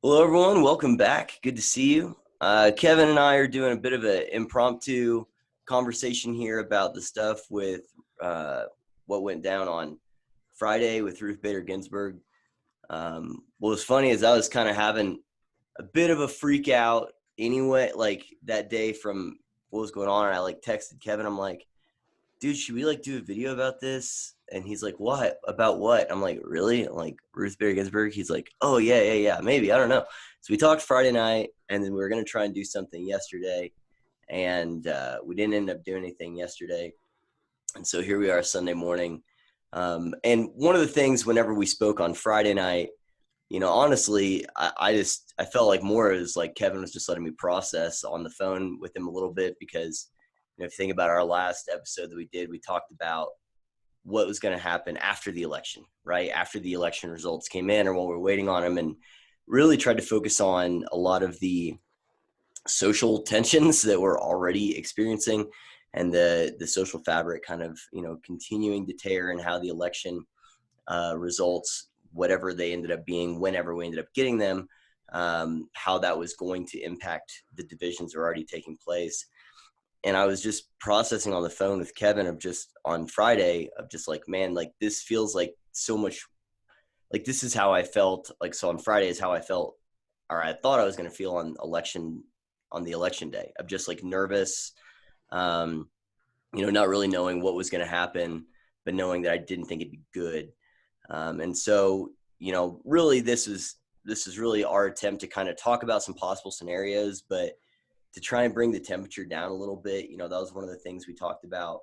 Hello, everyone. Welcome back. Good to see you. Kevin and I are doing a bit of an impromptu conversation here about the stuff with what went down on Friday with Ruth Bader Ginsburg. What was funny is I was kind of having a bit of a freak out anyway, like that day from what was going on. And I texted Kevin. I'm like, dude, should we do a video about this? And he's like, what? About what? I'm like, really? I'm like, Ruth Bader Ginsburg? He's like, oh, yeah, maybe. I don't know. So we talked Friday night, and then we were going to try and do something yesterday. And we didn't end up doing anything yesterday. And so here we are Sunday morning. And one of the things whenever we spoke on Friday night, honestly, I felt like more is like Kevin was just letting me process on the phone with him a little bit because if you think about our last episode that we did, we talked about what was going to happen after the election, right? After the election results came in or while we're waiting on them, and really tried to focus on a lot of the social tensions that we're already experiencing and the social fabric kind of, continuing to tear, and how the election results, whatever they ended up being, whenever we ended up getting them, how that was going to impact the divisions that are already taking place. And I was just processing on the phone with Kevin of just on Friday of just like, man, like this feels like so much, like this is how I felt. Like, so on Friday is how I felt, or I thought I was going to feel on the election day, of just like nervous, not really knowing what was going to happen, but knowing that I didn't think it'd be good. And so, really this is really our attempt to kind of talk about some possible scenarios, but to try and bring the temperature down a little bit. That was one of the things we talked about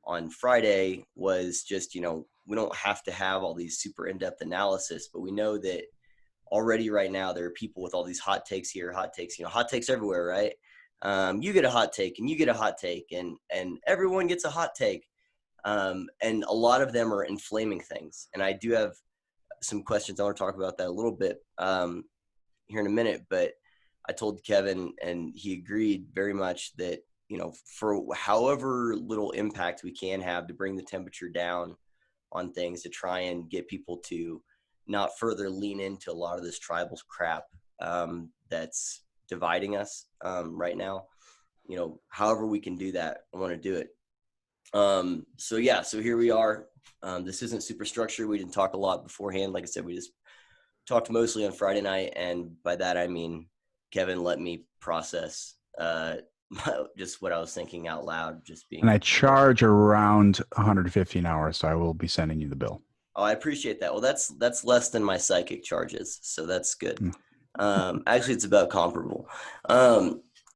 on Friday, was just, we don't have to have all these super in-depth analysis, but we know that already right now there are people with all these hot takes here, hot takes everywhere, right? You get a hot take and you get a hot take, and everyone gets a hot take. And a lot of them are inflaming things. And I do have some questions. I want to talk about that a little bit here in a minute, but I told Kevin, and he agreed very much, that, for however little impact we can have to bring the temperature down on things, to try and get people to not further lean into a lot of this tribal crap that's dividing us right now. However we can do that, I want to do it. So here we are. This isn't super structured. We didn't talk a lot beforehand. Like I said, we just talked mostly on Friday night. And by that, I mean, Kevin let me process just what I was thinking out loud, just being. And I charge around 150 an hour, so I will be sending you the bill. Oh, I appreciate that. Well, that's less than my psychic charges, so that's good. Actually, it's about comparable.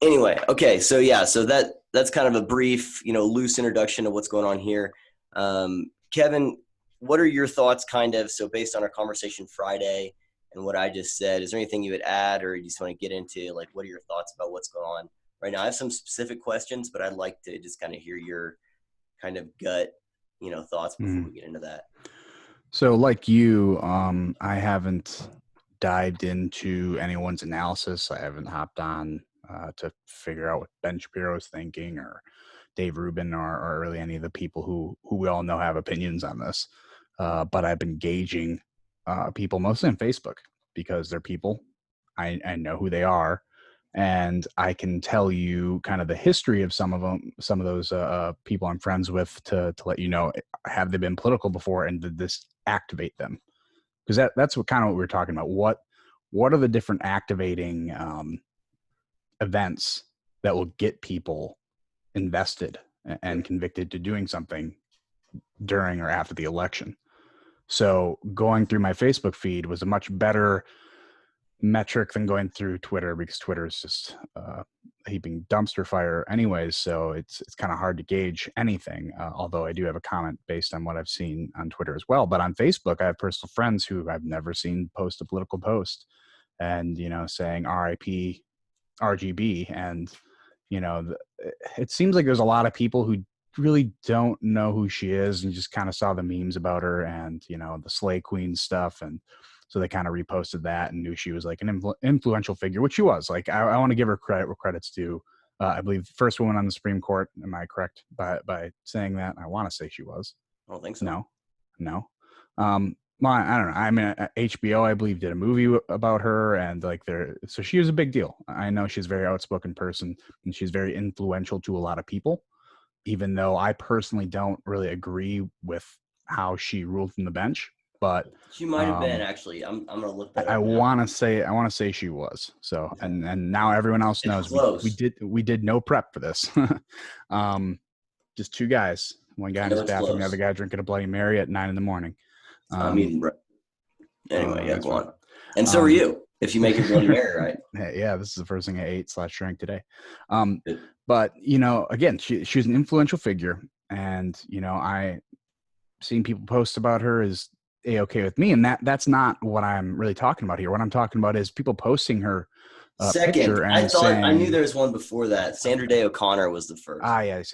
Anyway, okay, so that's kind of a brief, loose introduction of what's going on here. Kevin, what are your thoughts, kind of, so based on our conversation Friday and what I just said? Is there anything you would add, or you just want to get into, like, what are your thoughts about what's going on right now? I have some specific questions, but I'd like to just kind of hear your kind of gut, thoughts before we get into that. So like you, I haven't dived into anyone's analysis. I haven't hopped on to figure out what Ben Shapiro is thinking, or Dave Rubin, or really any of the people who we all know have opinions on this. But I've been gauging people mostly on Facebook, because they're people. I know who they are, and I can tell you kind of the history of some of them, some of those people I'm friends with, to let you know, have they been political before, and did this activate them? Because that's what we were talking about. What are the different activating events that will get people invested and convicted to doing something during or after the election? So going through my Facebook feed was a much better metric than going through Twitter, because Twitter is just a heaping dumpster fire anyways. So it's kind of hard to gauge anything, although I do have a comment based on what I've seen on Twitter as well. But on Facebook, I have personal friends who I've never seen post a political post, and, saying RIP RGB. And, it seems like there's a lot of people who really don't know who she is, and just kind of saw the memes about her and, the Slay Queen stuff. And so they kind of reposted that and knew she was like an influential figure, which she was. Like, I want to give her credit where credit's due. I believe the first woman on the Supreme Court. Am I correct by saying that? I want to say she was. I don't think so. No. Well, I don't know. I mean, HBO, I believe, did a movie about her, and like so she was a big deal. I know she's a very outspoken person, and she's very influential to a lot of people. Even though I personally don't really agree with how she ruled from the bench, but She might have been actually. I'm gonna look that I up now. want to say she was. So, Okay. and now everyone else It's knows close. we did no prep for this. um, just two guys, one guy I in know his it's bathroom, the other close. guy drinking a Bloody Mary at 9 a.m. I mean, anyway, yeah, That's go fine. on. And so are you, if you make your Bloody Mary, right? Yeah, this is the first thing I ate / drank today. Um, Good. but you know, again, she was an influential figure, and you know, seeing people post about her is a-okay with me, and that's not what I'm really talking about here. What I'm talking about is people posting her Second, picture I and thought I knew saying, there was one before that. Sandra Day O'Connor was the first. yes.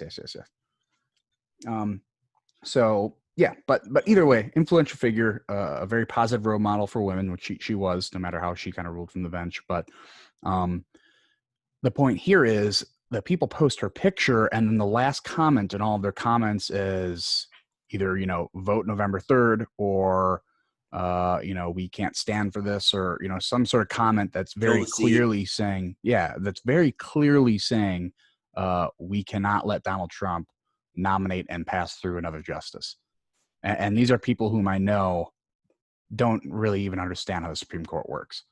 So yeah, but either way, influential figure, a very positive role model for women, which she was, no matter how she kind of ruled from the bench. But um, the point here is that people post her picture, and then the last comment in all of their comments is either, you know, vote November 3rd, or we can't stand for this, or, you know, some sort of comment that's Kill very the seed. clearly saying, yeah, that's very clearly saying we cannot let Donald Trump nominate and pass through another justice. And these are people whom I know don't really even understand how the Supreme Court works.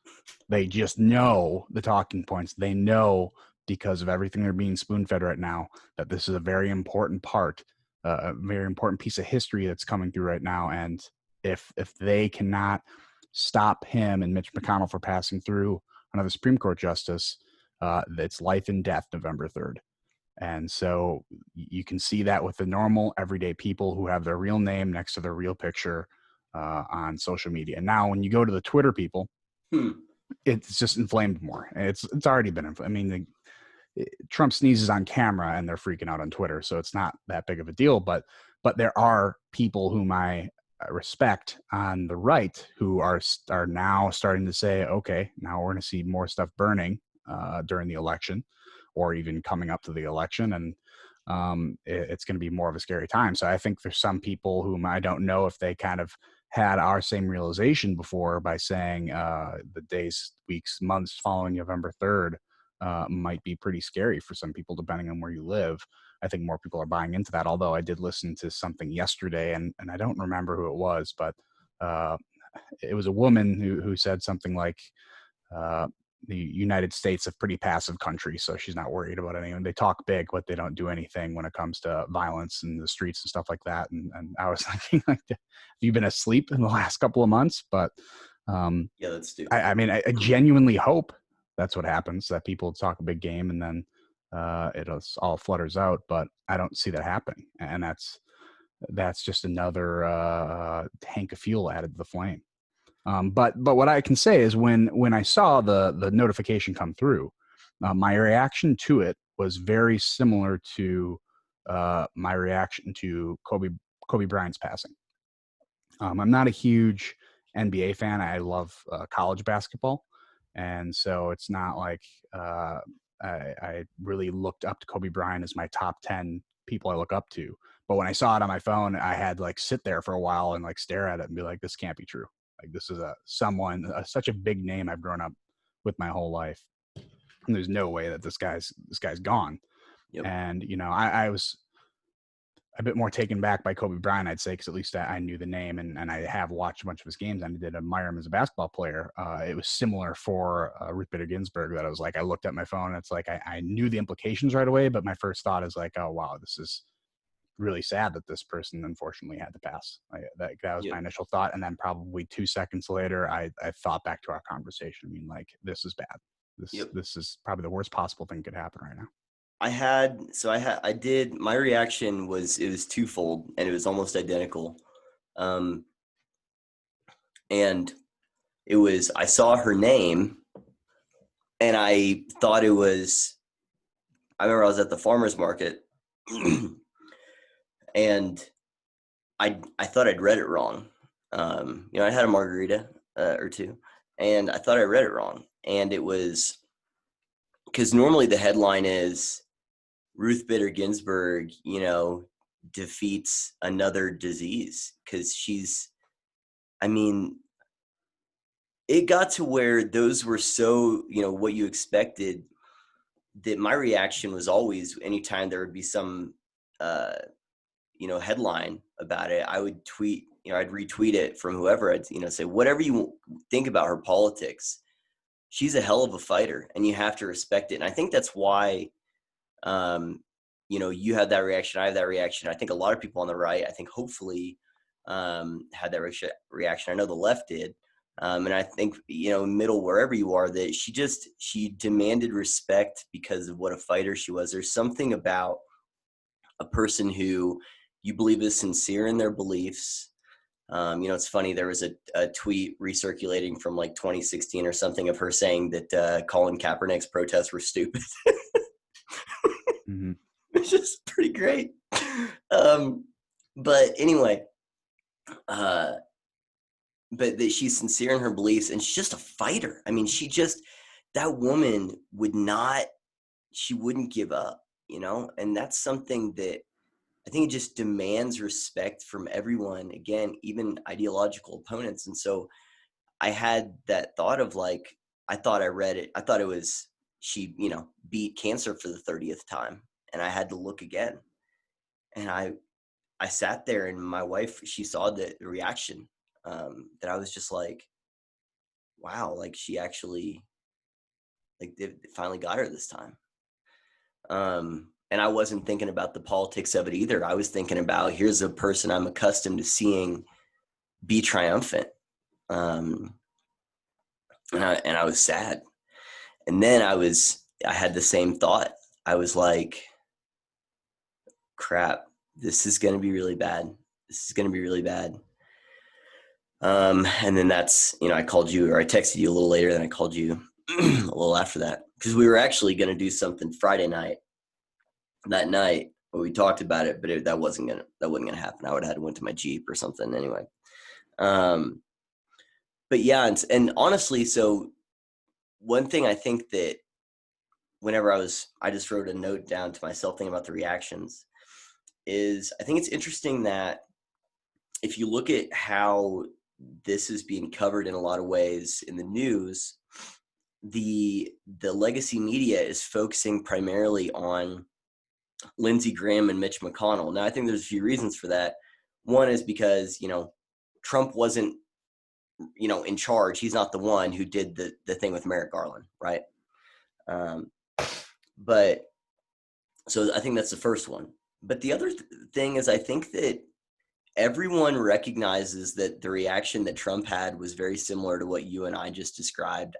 They just know the talking points. They know, because of everything they're being spoon-fed right now, that this is a very important part, a very important piece of history that's coming through right now. And if they cannot stop him and Mitch McConnell for passing through another Supreme Court justice, it's life and death November 3rd. And so you can see that with the normal everyday people who have their real name next to their real picture on social media. Now, when you go to the Twitter people, Hmm. it's just inflamed more. It's already been. I mean, Trump sneezes on camera and they're freaking out on Twitter, so it's not that big of a deal. But there are people whom I respect on the right who are now starting to say, okay, now we're going to see more stuff burning during the election, or even coming up to the election, and it's going to be more of a scary time. So I think there's some people whom I don't know if they kind of had our same realization before, by saying the days, weeks, months following November 3rd might be pretty scary for some people, depending on where you live. I think more people are buying into that. Although I did listen to something yesterday, and I don't remember who it was, but uh, it was a woman who said something like, uh, the United States, a pretty passive country, so she's not worried about anyone. They talk big, but they don't do anything when it comes to violence in the streets and stuff like that. And I was thinking, like, have you been asleep in the last couple of months? But Yeah, that's stupid. I mean, I genuinely hope that's what happens, that people talk a big game and then it all flutters out. But I don't see that happening, and that's just another tank of fuel added to the flame. But what I can say is, when I saw the notification come through, my reaction to it was very similar to my reaction to Kobe Bryant's passing. I'm not a huge NBA fan. I love college basketball, and so it's not like I really looked up to Kobe Bryant as my top 10 people I look up to. But when I saw it on my phone, I had to like sit there for a while and like stare at it and be like, this can't be true. Like, this is such a big name I've grown up with my whole life, and there's no way that this guy's gone. Yep. And you know, I was a bit more taken back by Kobe Bryant, I'd say, because at least I knew the name, and I have watched a bunch of his games, and I did admire him as a basketball player. It was similar for Ruth Bader Ginsburg, that I was like, I looked at my phone, and it's like I knew the implications right away, but my first thought is like, oh wow, this is really sad that this person unfortunately had to pass. That was my Yep. initial thought, and then probably 2 seconds later, I thought back to our conversation. I mean, like, this is bad. Yep. This is probably the worst possible thing could happen right now. I did, my reaction was, it was twofold, and it was almost identical. Um, and it was, I saw her name and I thought it was, I remember I was at the farmer's market and I thought I'd read it wrong. I had a margarita or two, and I thought I read it wrong. And it was, because normally the headline is Ruth Bader Ginsburg, defeats another disease, because she's I mean, it got to where those were so, what you expected, that my reaction was always, anytime there would be some, uh, headline about it, I would tweet, I'd retweet it from whoever. I'd, say, whatever you think about her politics, she's a hell of a fighter and you have to respect it. And I think that's why, you had that reaction. I have that reaction. I think a lot of people on the right, I think hopefully, had that reaction. I know the left did. And I think, middle, wherever you are, that she demanded respect because of what a fighter she was. There's something about a person who you believe is sincere in their beliefs. It's funny, there was a tweet recirculating from like 2016 or something of her saying that Colin Kaepernick's protests were stupid. Mm-hmm. Which is pretty great. But anyway, but that she's sincere in her beliefs and she's just a fighter. I mean, that woman she wouldn't give up, and that's something that I think it just demands respect from everyone, again, even ideological opponents. And so I had that thought of like, I thought I read it. I thought it was, she, beat cancer for the 30th time. And I had to look again. And I sat there, and my wife, she saw the reaction, that I was just like, wow, like she actually, like they finally got her this time. And I wasn't thinking about the politics of it either. I was thinking about, here's a person I'm accustomed to seeing be triumphant. And I was sad. And then I had the same thought. I was like, crap, this is going to be really bad. This is going to be really bad. And then that's, I called you, or I texted you a little later, than I called you a little after that, because we were actually going to do something Friday night. That night, but we talked about it, but that wasn't gonna happen. I would have had to went to my Jeep or something anyway. But yeah, and honestly, so one thing I think that whenever I just wrote a note down to myself thinking about the reactions, is I think it's interesting that if you look at how this is being covered in a lot of ways in the news, the legacy media is focusing primarily on Lindsey Graham and Mitch McConnell. Now, I think there's a few reasons for that. One is because, Trump wasn't, in charge. He's not the one who did the thing with Merrick Garland, right? But so I think that's the first one. But the other thing is, I think that everyone recognizes that the reaction that Trump had was very similar to what you and I just described.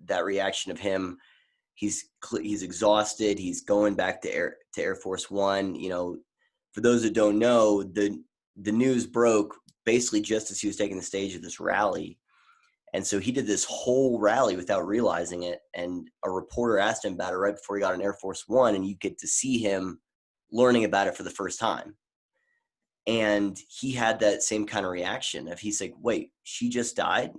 That reaction of him, he's exhausted. He's going back to Air Force One. For those that don't know, the news broke basically just as he was taking the stage of this rally. And so he did this whole rally without realizing it. And a reporter asked him about it right before he got on Air Force One. And you get to see him learning about it for the first time. And he had that same kind of reaction of, he's like, wait, she just died?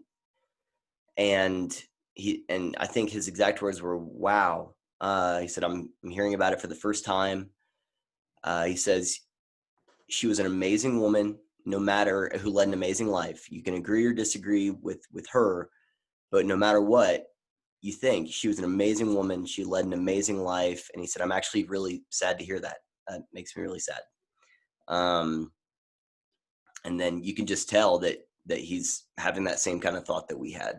And I think his exact words were, wow. He said, I'm hearing about it for the first time. He says, she was an amazing woman, no matter who led an amazing life. You can agree or disagree with her, but no matter what you think, she was an amazing woman. She led an amazing life. And he said, I'm actually really sad to hear that. That makes me really sad. And then you can just tell that he's having that same kind of thought that we had.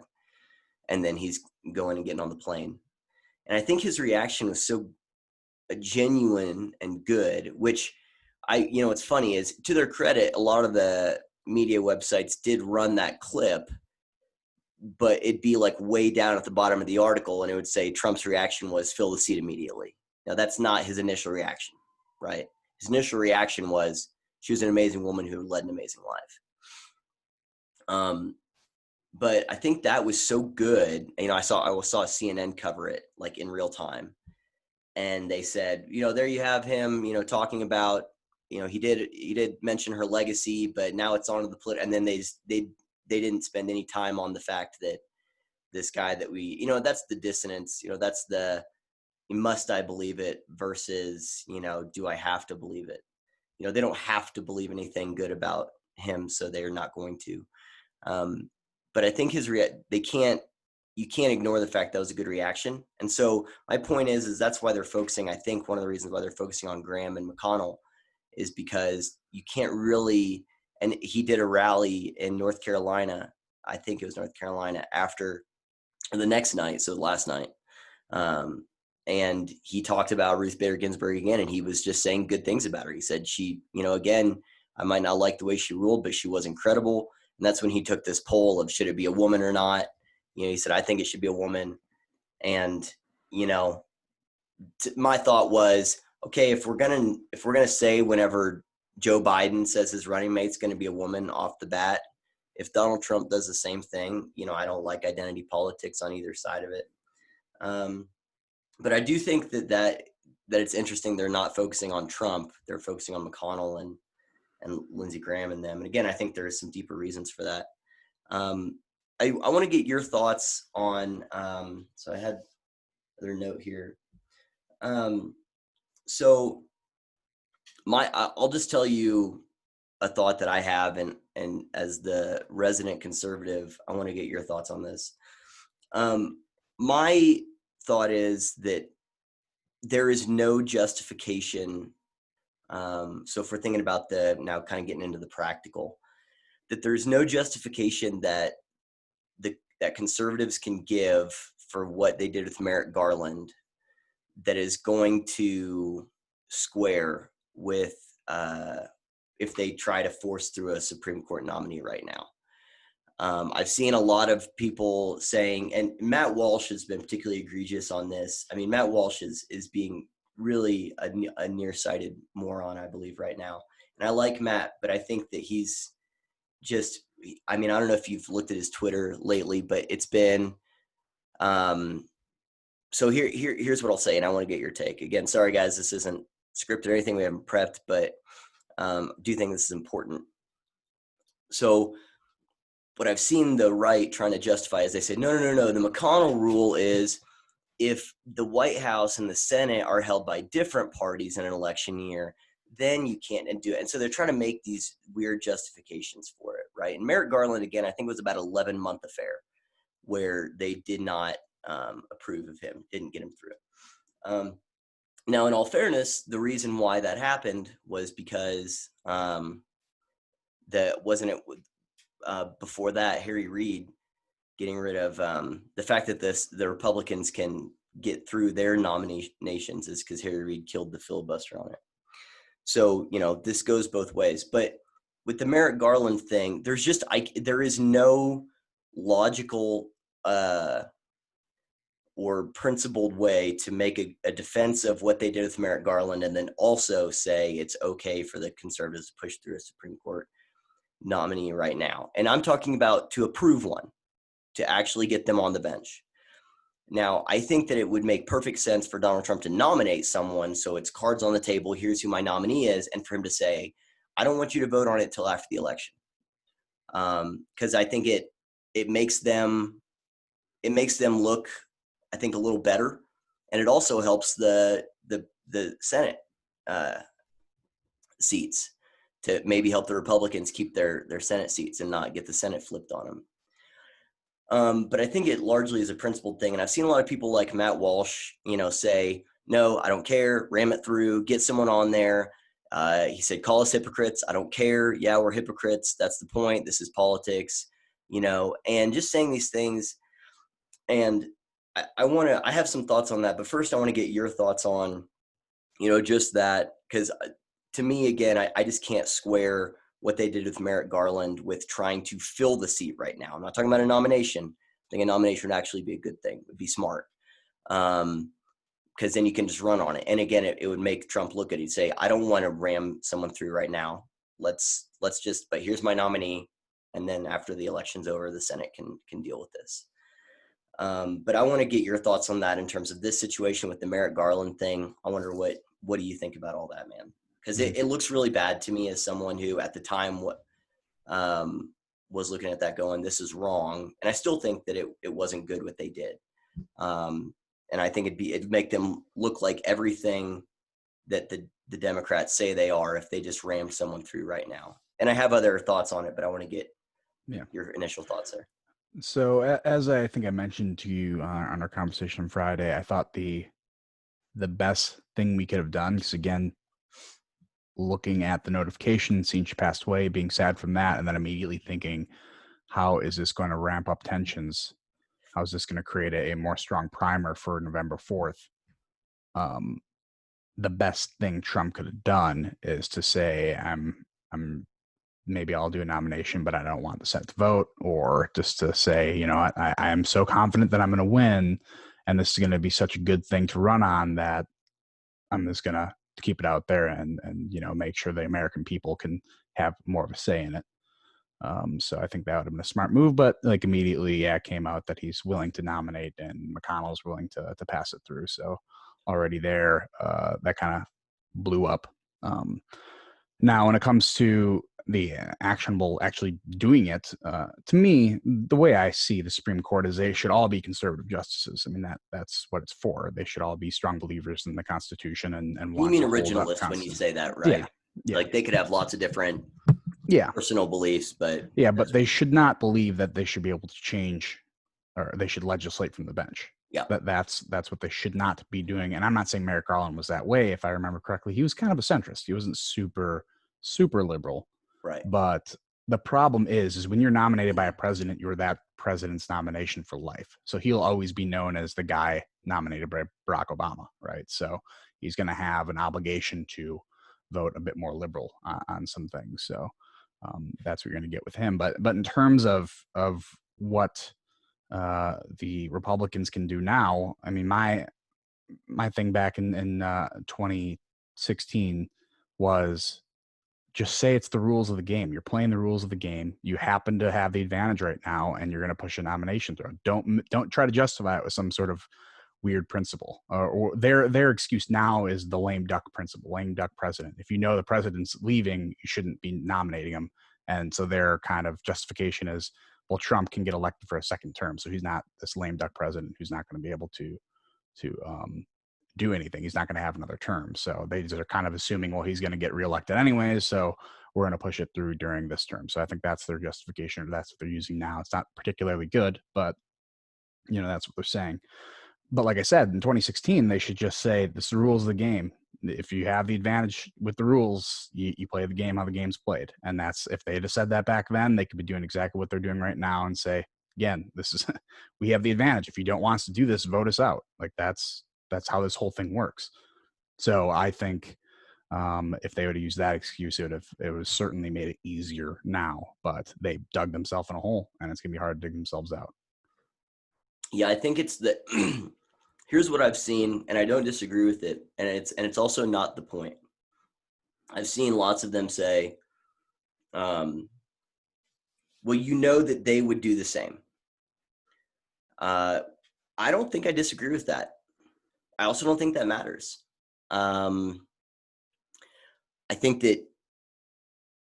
And then he's going and getting on the plane. And I think his reaction was so genuine and good, which what's funny is, to their credit, a lot of the media websites did run that clip, but it'd be like way down at the bottom of the article, and it would say Trump's reaction was fill the seat immediately. Now, that's not his initial reaction, right? His initial reaction was, she was an amazing woman who led an amazing life. But I think that was so good. I saw CNN cover it like in real time. And they said, there you have him, talking about, he did mention her legacy, but now it's on to the political. And then they didn't spend any time on the fact that this guy that that's the dissonance, that's the, must I believe it versus, do I have to believe it? They don't have to believe anything good about him, so they're not going to. But I think you can't ignore the fact that was a good reaction. And so my point is that's why they're focusing. I think one of the reasons why they're focusing on Graham and McConnell is because you can't really. And he did a rally in North Carolina. I think it was North Carolina after the next night, so last night. And he talked about Ruth Bader Ginsburg again, and he was just saying good things about her. He said she, again, I might not like the way she ruled, but she was incredible. And that's when he took this poll of should it be a woman or not. He said, I think it should be a woman. And, my thought was, okay, if we're gonna say whenever Joe Biden says his running mate's going to be a woman off the bat, if Donald Trump does the same thing, I don't like identity politics on either side of it. But I do think that it's interesting they're not focusing on Trump. They're focusing on McConnell and Lindsey Graham and them. And again, I think there is some deeper reasons for that. I want to get your thoughts on, so I had another note here. So I'll just tell you a thought that I have, and as the resident conservative, I want to get your thoughts on this. My thought is that there is no justification. So if we're thinking about now kind of getting into the practical, that there's no justification that conservatives can give for what they did with Merrick Garland that is going to square with if they try to force through a Supreme Court nominee right now. I've seen a lot of people saying, and Matt Walsh has been particularly egregious on this. I mean, Matt Walsh is being really a nearsighted moron, I believe, right now. And I like Matt, but I think that he's just, I mean, I don't know if you've looked at his Twitter lately, but it's been, so here's what I'll say, and I want to get your take. Again, sorry guys, this isn't scripted or anything, we haven't prepped, but do think this is important. So what I've seen the right trying to justify is they say, no, the McConnell rule is if the White House and the Senate are held by different parties in an election year, then you can't do it. And so they're trying to make these weird justifications for it, right? And Merrick Garland, again, I think it was about an 11-month affair where they did not approve of him, didn't get him through. Now, in all fairness, the reason why that happened was because before that, Harry Reid getting rid of the fact that the Republicans can get through their nominations is because Harry Reid killed the filibuster on it. So, this goes both ways. But with the Merrick Garland thing, there is no logical or principled way to make a defense of what they did with Merrick Garland and then also say it's okay for the conservatives to push through a Supreme Court nominee right now. And I'm talking about to approve one, to actually get them on the bench. Now, I think that it would make perfect sense for Donald Trump to nominate someone, so it's cards on the table, here's who my nominee is, and for him to say, I don't want you to vote on it till after the election. Because I think it makes them look, I think, a little better, and it also helps the Senate seats to maybe help the Republicans keep their Senate seats and not get the Senate flipped on them. But I think it largely is a principled thing. And I've seen a lot of people like Matt Walsh, say, no, I don't care, ram it through, get someone on there. He said, call us hypocrites. I don't care. Yeah, we're hypocrites. That's the point. This is politics, and just saying these things. And I have some thoughts on that, but first I want to get your thoughts on, just that, because to me, again, I just can't square what they did with Merrick Garland with trying to fill the seat right now. I'm not talking about a nomination. I think a nomination would actually be a good thing. It would be smart. Because then you can just run on it. And again, it would make Trump look at it. He'd say, I don't want to ram someone through right now. Let's just, but here's my nominee. And then after the election's over, the Senate can deal with this. But I want to get your thoughts on that in terms of this situation with the Merrick Garland thing. I wonder what do you think about all that, man? Because it looks really bad to me as someone who at the time was looking at that going, this is wrong. And I still think that it wasn't good what they did. And I think it'd make them look like everything that the Democrats say they are if they just rammed someone through right now. And I have other thoughts on it, but I want to get your initial thoughts there. So as I think I mentioned to you on our conversation on Friday, I thought the best thing we could have done, because again, looking at the notification, seeing she passed away, being sad from that, and then immediately thinking, how is this going to ramp up tensions? How is this going to create a more strong primer for November 4th? The best thing Trump could have done is to say, I'm maybe I'll do a nomination, but I don't want the Senate to vote, or just to say, I am so confident that I'm going to win, and this is going to be such a good thing to run on that I'm just going to keep it out there and make sure the American people can have more of a say in it. So I think that would have been a smart move, but like immediately, it came out that he's willing to nominate and McConnell's willing to pass it through. So already there, that kind of blew up. Now, when it comes to the actionable actually doing it, to me, the way I see the Supreme Court is they should all be conservative justices. I mean, that's what it's for. They should all be strong believers in the Constitution and You want mean to hold up originalist when you say that, right? Yeah. Like they could have lots of different personal beliefs, but but they should not believe that they should be able to change or they should legislate from the bench. Yeah, that's what they should not be doing. And I'm not saying Merrick Garland was that way. If I remember correctly, he was kind of a centrist. He wasn't super liberal. Right. But the problem is when you're nominated by a president, you're that president's nomination for life. So he'll always be known as the guy nominated by Barack Obama, right? So he's going to have an obligation to vote a bit more liberal on some things. So that's what you're going to get with him. But in terms of what the Republicans can do now, I mean, my thing back in 2016 was just say it's the rules of the game. You're playing the rules of the game. You happen to have the advantage right now, and you're going to push a nomination through. Don't try to justify it with some sort of weird principle. Or their excuse now is the lame duck principle, lame duck president. If you know the president's leaving, you shouldn't be nominating him. And so their kind of justification is, well, Trump can get elected for a second term, so he's not this lame duck president who's not going to be able to do anything. He's not going to have another term. So they are kind of assuming, well, he's going to get reelected anyways, so we're going to push it through during this term. So I think that's their justification, or that's what they're using now. It's not particularly good, but that's what they're saying. But like I said, in 2016, they should just say, this is the rules of the game. If you have the advantage with the rules, you play the game how the game's played. And that's, if they had said that back then, they could be doing exactly what they're doing right now and say, again, this is, we have the advantage. If you don't want us to do this, vote us out. Like that's how this whole thing works. So I think if they would have used that excuse, it would certainly made it easier now, but they dug themselves in a hole and it's going to be hard to dig themselves out. Yeah, I think it's the here's what I've seen, and I don't disagree with it, and it's also not the point. I've seen lots of them say, well, that they would do the same. I don't think I disagree with that. I also don't think that matters. I think that,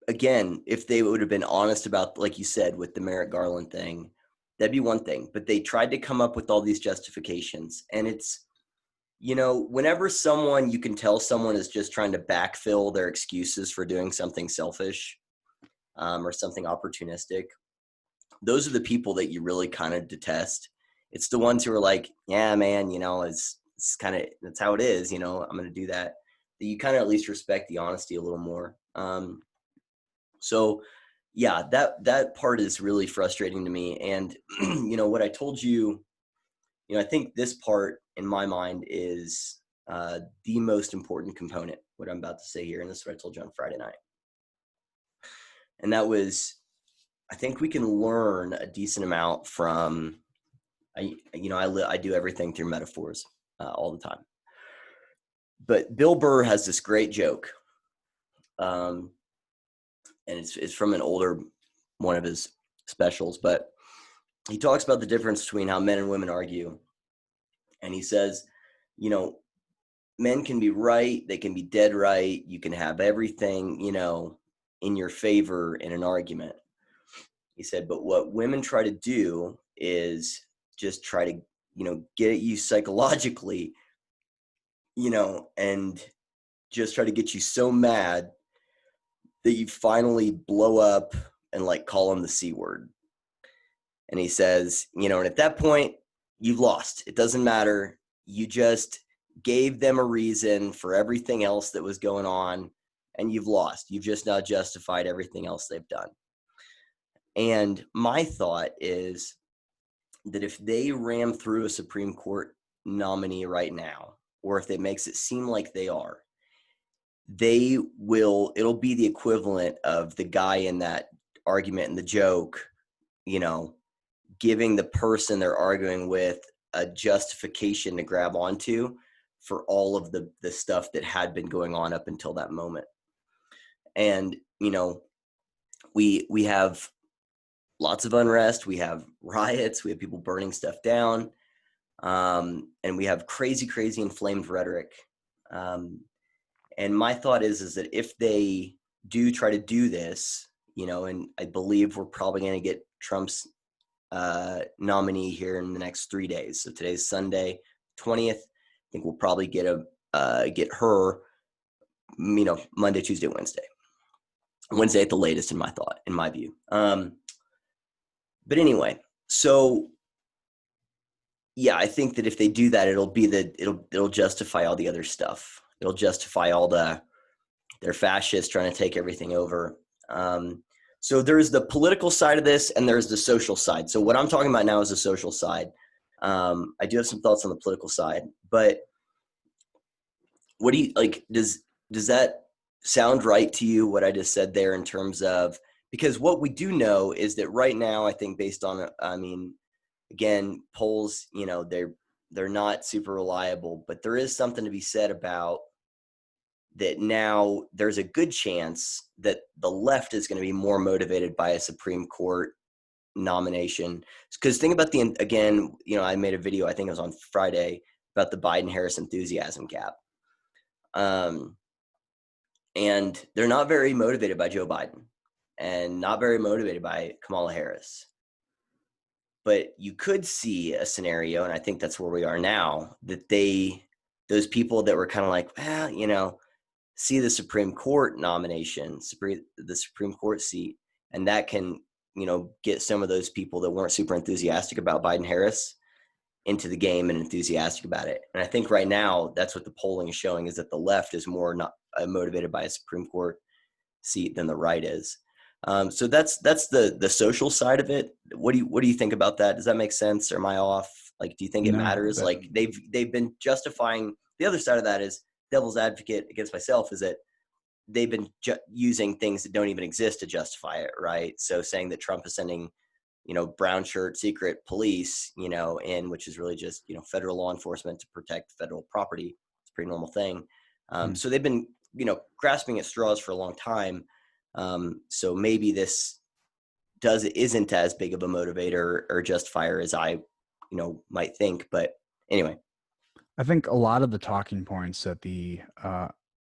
again, if they would have been honest about, like you said, with the Merrick Garland thing, that'd be one thing. But they tried to come up with all these justifications. And it's, whenever you can tell someone is just trying to backfill their excuses for doing something selfish or something opportunistic, those are the people that you really kind of detest. It's the ones who are like, yeah, man, it's kind of, that's how it is. I'm going to do that. That you kind of at least respect the honesty a little more. So yeah, that part is really frustrating to me. And, what I told you, I think this part in my mind is the most important component, what I'm about to say here. And this is what I told you on Friday night. And that was, I think we can learn a decent amount from, I do everything through metaphors all the time. But Bill Burr has this great joke. And it's from an older one of his specials, but he talks about the difference between how men and women argue. And he says, men can be right. They can be dead right. You can have everything, in your favor in an argument. He said, but what women try to do is just try to, get at you psychologically, and just try to get you so mad that you finally blow up and like call him the C word. And he says, and at that point, you've lost. It doesn't matter. You just gave them a reason for everything else that was going on, and you've lost. You've just now justified everything else they've done. And my thought is that if they ram through a Supreme Court nominee right now, or if it makes it seem like they are, it'll be the equivalent of the guy in that argument and the joke, giving the person they're arguing with a justification to grab onto for all of the stuff that had been going on up until that moment. And, we have lots of unrest, we have riots, we have people burning stuff down, and we have crazy, crazy inflamed rhetoric. And my thought is that if they do try to do this, and I believe we're probably going to get Trump's nominee here in the next 3 days. So today's Sunday, 20th. I think we'll probably get her, Monday, Tuesday, Wednesday at the latest, in my view. But anyway, so yeah, I think that if they do that, it'll justify all the other stuff. It'll justify all they're fascists trying to take everything over. So there's the political side of this, and there's the social side. So what I'm talking about now is the social side. I do have some thoughts on the political side, but what do you like? Does that sound right to you, what I just said there, in terms of, because what we do know is that right now, I think based on, again, polls, they're not super reliable, but there is something to be said about that. Now there's a good chance that the left is going to be more motivated by a Supreme Court nomination. Because think about I made a video, I think it was on Friday, about the Biden-Harris enthusiasm gap. And they're not very motivated by Joe Biden and not very motivated by Kamala Harris. But you could see a scenario, and I think that's where we are now, that those people that were kind of like, see the Supreme Court nomination, the Supreme Court seat, and that can, get some of those people that weren't super enthusiastic about Biden-Harris into the game and enthusiastic about it. And I think right now, that's what the polling is showing, is that the left is more not motivated by a Supreme Court seat than the right is. So that's the social side of it. What do you think about that? Does that make sense? Or am I off? Like, do you think it matters? Like they've been justifying. The other side of that is devil's advocate against myself, is that they've been using things that don't even exist to justify it, right? So saying that Trump is sending, brown shirt secret police, in, which is really just, federal law enforcement to protect federal property. It's a pretty normal thing. So they've been, grasping at straws for a long time. So maybe this isn't as big of a motivator or justifier as I, might think. But anyway, I think a lot of the talking points that the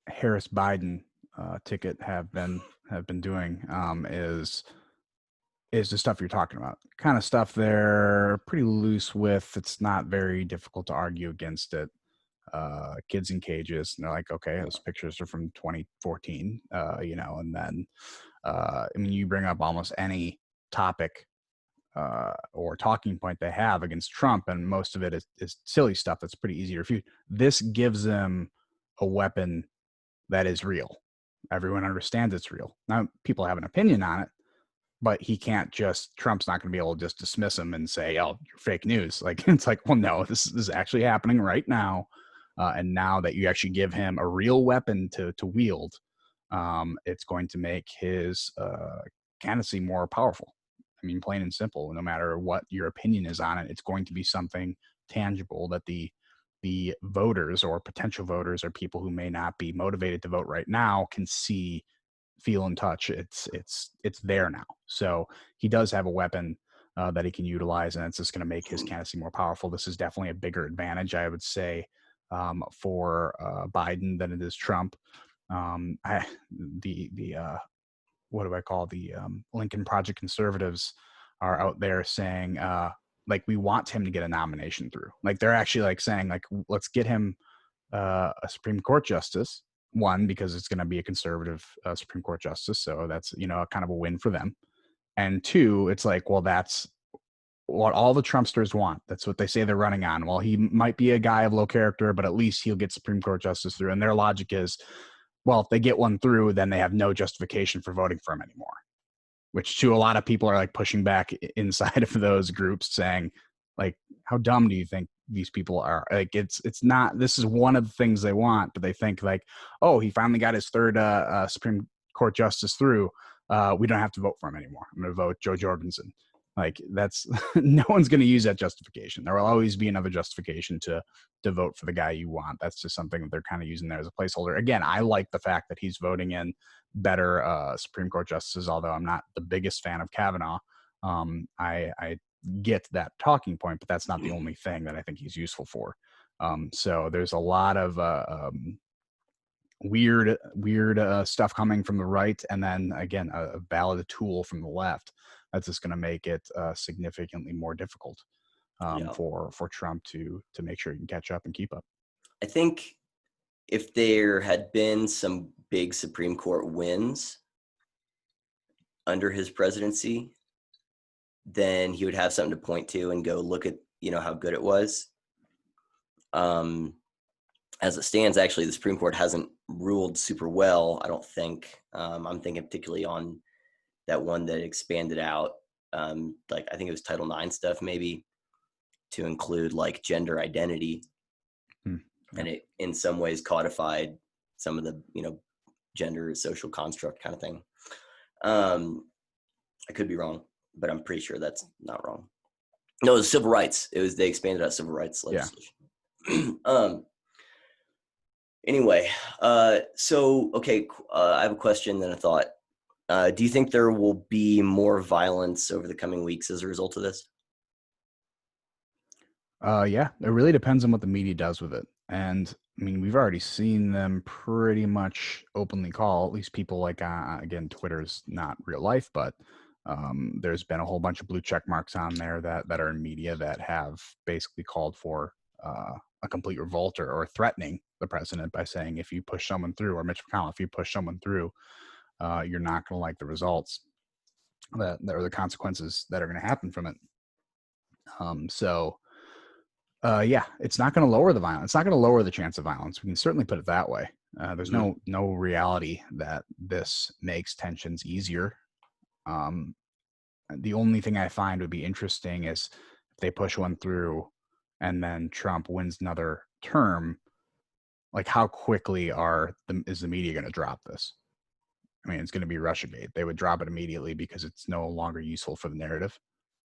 Harris Biden ticket have been doing is the stuff you're talking about. Kind of stuff they're pretty loose with. It's not very difficult to argue against it. Kids in cages, and they're like, okay, those pictures are from 2014, and then you bring up almost any topic or talking point they have against Trump, and most of it is silly stuff that's pretty easy to refute. This gives them a weapon that is real. Everyone understands it's real. Now, people have an opinion on it, but Trump's not going to be able to just dismiss him and say, oh, you're fake news. Like, it's like, well, no, this is actually happening right now. And now that you actually give him a real weapon to wield, it's going to make his candidacy more powerful. I mean, plain and simple, no matter what your opinion is on it, it's going to be something tangible that the voters or potential voters or people who may not be motivated to vote right now can see, feel, and touch. It's there now. So he does have a weapon that he can utilize, and it's just going to make his candidacy more powerful. This is definitely a bigger advantage, I would say, for Biden than it is Trump. What do I call the Lincoln Project conservatives are out there saying like, we want him to get a nomination through. Like, they're actually like saying, like, let's get him a Supreme Court justice, One, because it's going to be a conservative Supreme Court justice, so that's kind of a win for them. And two, it's like, well, that's what all the Trumpsters want. That's what they say they're running on. Well, he might be a guy of low character, but at least he'll get Supreme Court justice through. And their logic is, well, if they get one through, then they have no justification for voting for him anymore. Which to a lot of people are like pushing back inside of those groups, saying, like, how dumb do you think these people are? Like, it's not. This is one of the things they want, but they think like, oh, he finally got his third Supreme Court justice through. We don't have to vote for him anymore. I'm going to vote Joe Jorgensen. Like, that's no one's going to use that justification. There will always be another justification to vote for the guy you want. That's just something that they're kind of using there as a placeholder. Again, I like the fact that he's voting in better Supreme Court justices, although I'm not the biggest fan of Kavanaugh. I get that talking point, but that's not the only thing that I think he's useful for. So there's a lot of weird stuff coming from the right, and then again a valid tool from the left that's just going to make it significantly more difficult for Trump to make sure he can catch up and keep up. I think if there had been some big Supreme Court wins under his presidency, then he would have something to point to and go, look at, how good it was. As it stands, actually, the Supreme Court hasn't ruled super well, I don't think. I'm thinking particularly on that one that expanded out, like I think it was Title IX stuff, maybe, to include like gender identity. And it in some ways codified some of the, gender social construct kind of thing. I could be wrong, but I'm pretty sure that's not wrong. No, it was civil rights. They expanded out civil rights legislation. Yeah. Anyway, so, okay, I have a question then a thought. Do you think there will be more violence over the coming weeks as a result of this? Yeah, it really depends on what the media does with it. And I mean, we've already seen them pretty much openly call, at least people like, again, Twitter's not real life, but there's been a whole bunch of blue check marks on there that are in media that have basically called for a complete revolt or threatening the president by saying, if you push someone through, or Mitch McConnell, if you push someone through, you're not going to like the results that are the consequences that are going to happen from it. Yeah, it's not going to lower the violence. It's not going to lower the chance of violence. We can certainly put it that way. There's no reality that this makes tensions easier. The only thing I find would be interesting is if they push one through and then Trump wins another term, like how quickly is the media going to drop this? I mean, it's going to be Russiagate. They would drop it immediately because it's no longer useful for the narrative.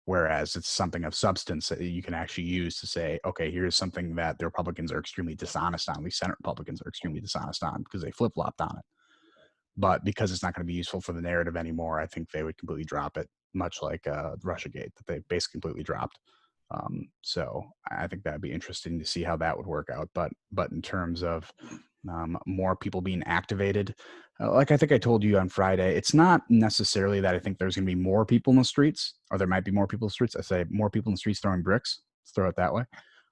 Whereas it's something of substance that you can actually use to say, okay, here's something that the Republicans are extremely dishonest on. At least Senate Republicans are extremely dishonest on because they flip-flopped on it. But because it's not going to be useful for the narrative anymore, I think they would completely drop it, much like Russiagate that they basically completely dropped. So I think that'd be interesting to see how that would work out. But in terms of more people being activated, like I think I told you on Friday, it's not necessarily that I think there's going to be more people in the streets, or there might be more people in the streets. I say more people in the streets throwing bricks. Let's throw it that way.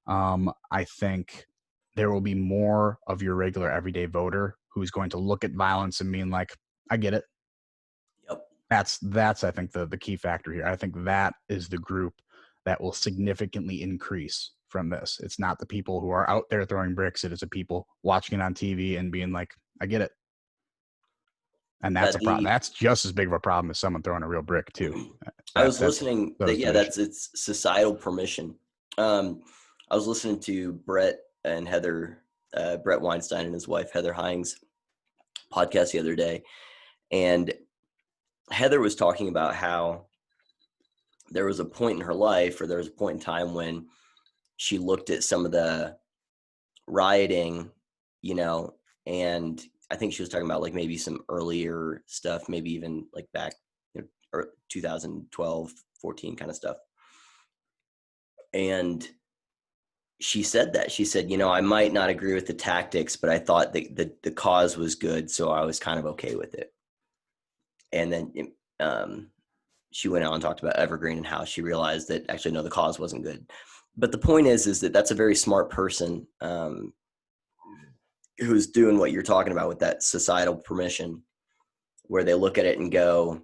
I think there will be more of your regular everyday voter who's going to look at violence and being like, I get it. Yep. That's I think the key factor here. I think that is the group that will significantly increase from this. It's not the people who are out there throwing bricks. It is the people watching it on TV and being like, I get it. And that's a problem. That's just as big of a problem as someone throwing a real brick too. I was listening. It's societal permission. I was listening to Brett Weinstein and his wife, Heather Hines, podcast the other day. And Heather was talking about how there was a point in her life, or there was a point in time when she looked at some of the rioting, and I think she was talking about like maybe some earlier stuff, maybe even like back 2012, 14 kind of stuff. And she said, I might not agree with the tactics, but I thought that the cause was good. So I was kind of okay with it. And then she went out and talked about Evergreen and how she realized that actually, no, the cause wasn't good. But the point is that that's a very smart person. who's doing what you're talking about with that societal permission, where they look at it and go,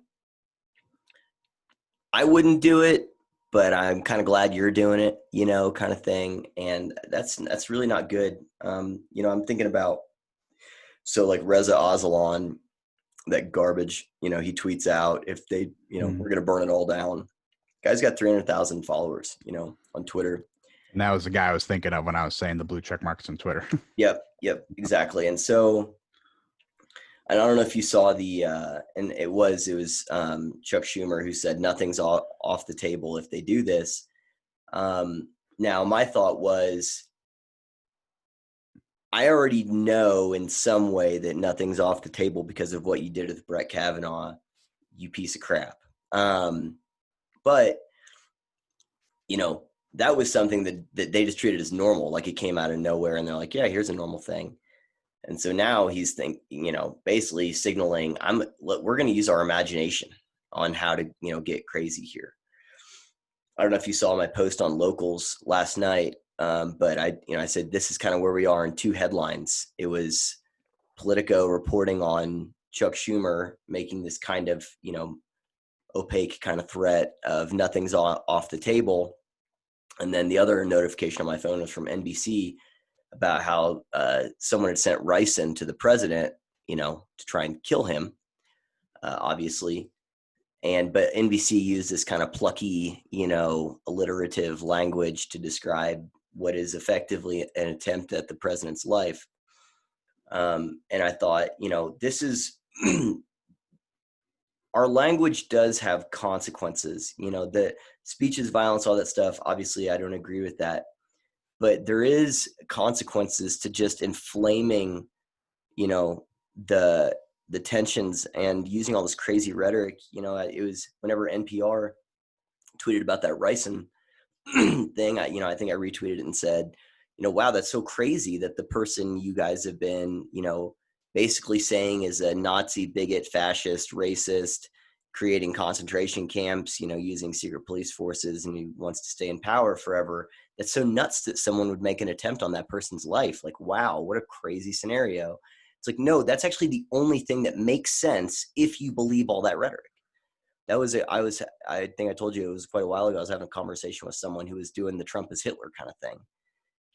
I wouldn't do it, but I'm kind of glad you're doing it, kind of thing. And that's really not good. I'm thinking about, so like Reza Aslan, that garbage, he tweets out, if they, we're going to burn it all down. Guy's got 300,000 followers, on Twitter. And that was the guy I was thinking of when I was saying the blue check marks on Twitter. Yep, exactly. And so, and I don't know if you saw and it was Chuck Schumer who said nothing's off the table if they do this. Now, my thought was, I already know in some way that nothing's off the table because of what you did with Brett Kavanaugh, you piece of crap. But, that was something that they just treated as normal. Like it came out of nowhere and they're like, yeah, here's a normal thing. And so now he's basically signaling, we're going to use our imagination on how to, get crazy here. I don't know if you saw my post on Locals last night, but I said, this is kind of where we are in two headlines. It was Politico reporting on Chuck Schumer making this kind of, opaque kind of threat of nothing's off the table. And then the other notification on my phone was from NBC about how someone had sent ricin to the president, to try and kill him, obviously. But NBC used this kind of plucky, alliterative language to describe what is effectively an attempt at the president's life. And I thought, this is our language does have consequences, the speech is violence, all that stuff. Obviously, I don't agree with that. But there is consequences to just inflaming, the tensions and using all this crazy rhetoric. It was whenever NPR tweeted about that ricin thing, I think I retweeted it and said, wow, that's so crazy that the person you guys have been, basically saying is a Nazi, bigot, fascist, racist, creating concentration camps, using secret police forces, and he wants to stay in power forever. That's so nuts that someone would make an attempt on that person's life. Like, wow, what a crazy scenario. It's like, no, that's actually the only thing that makes sense if you believe all that rhetoric. That was it. I think I told you it was quite a while ago. I was having a conversation with someone who was doing the Trump is Hitler kind of thing.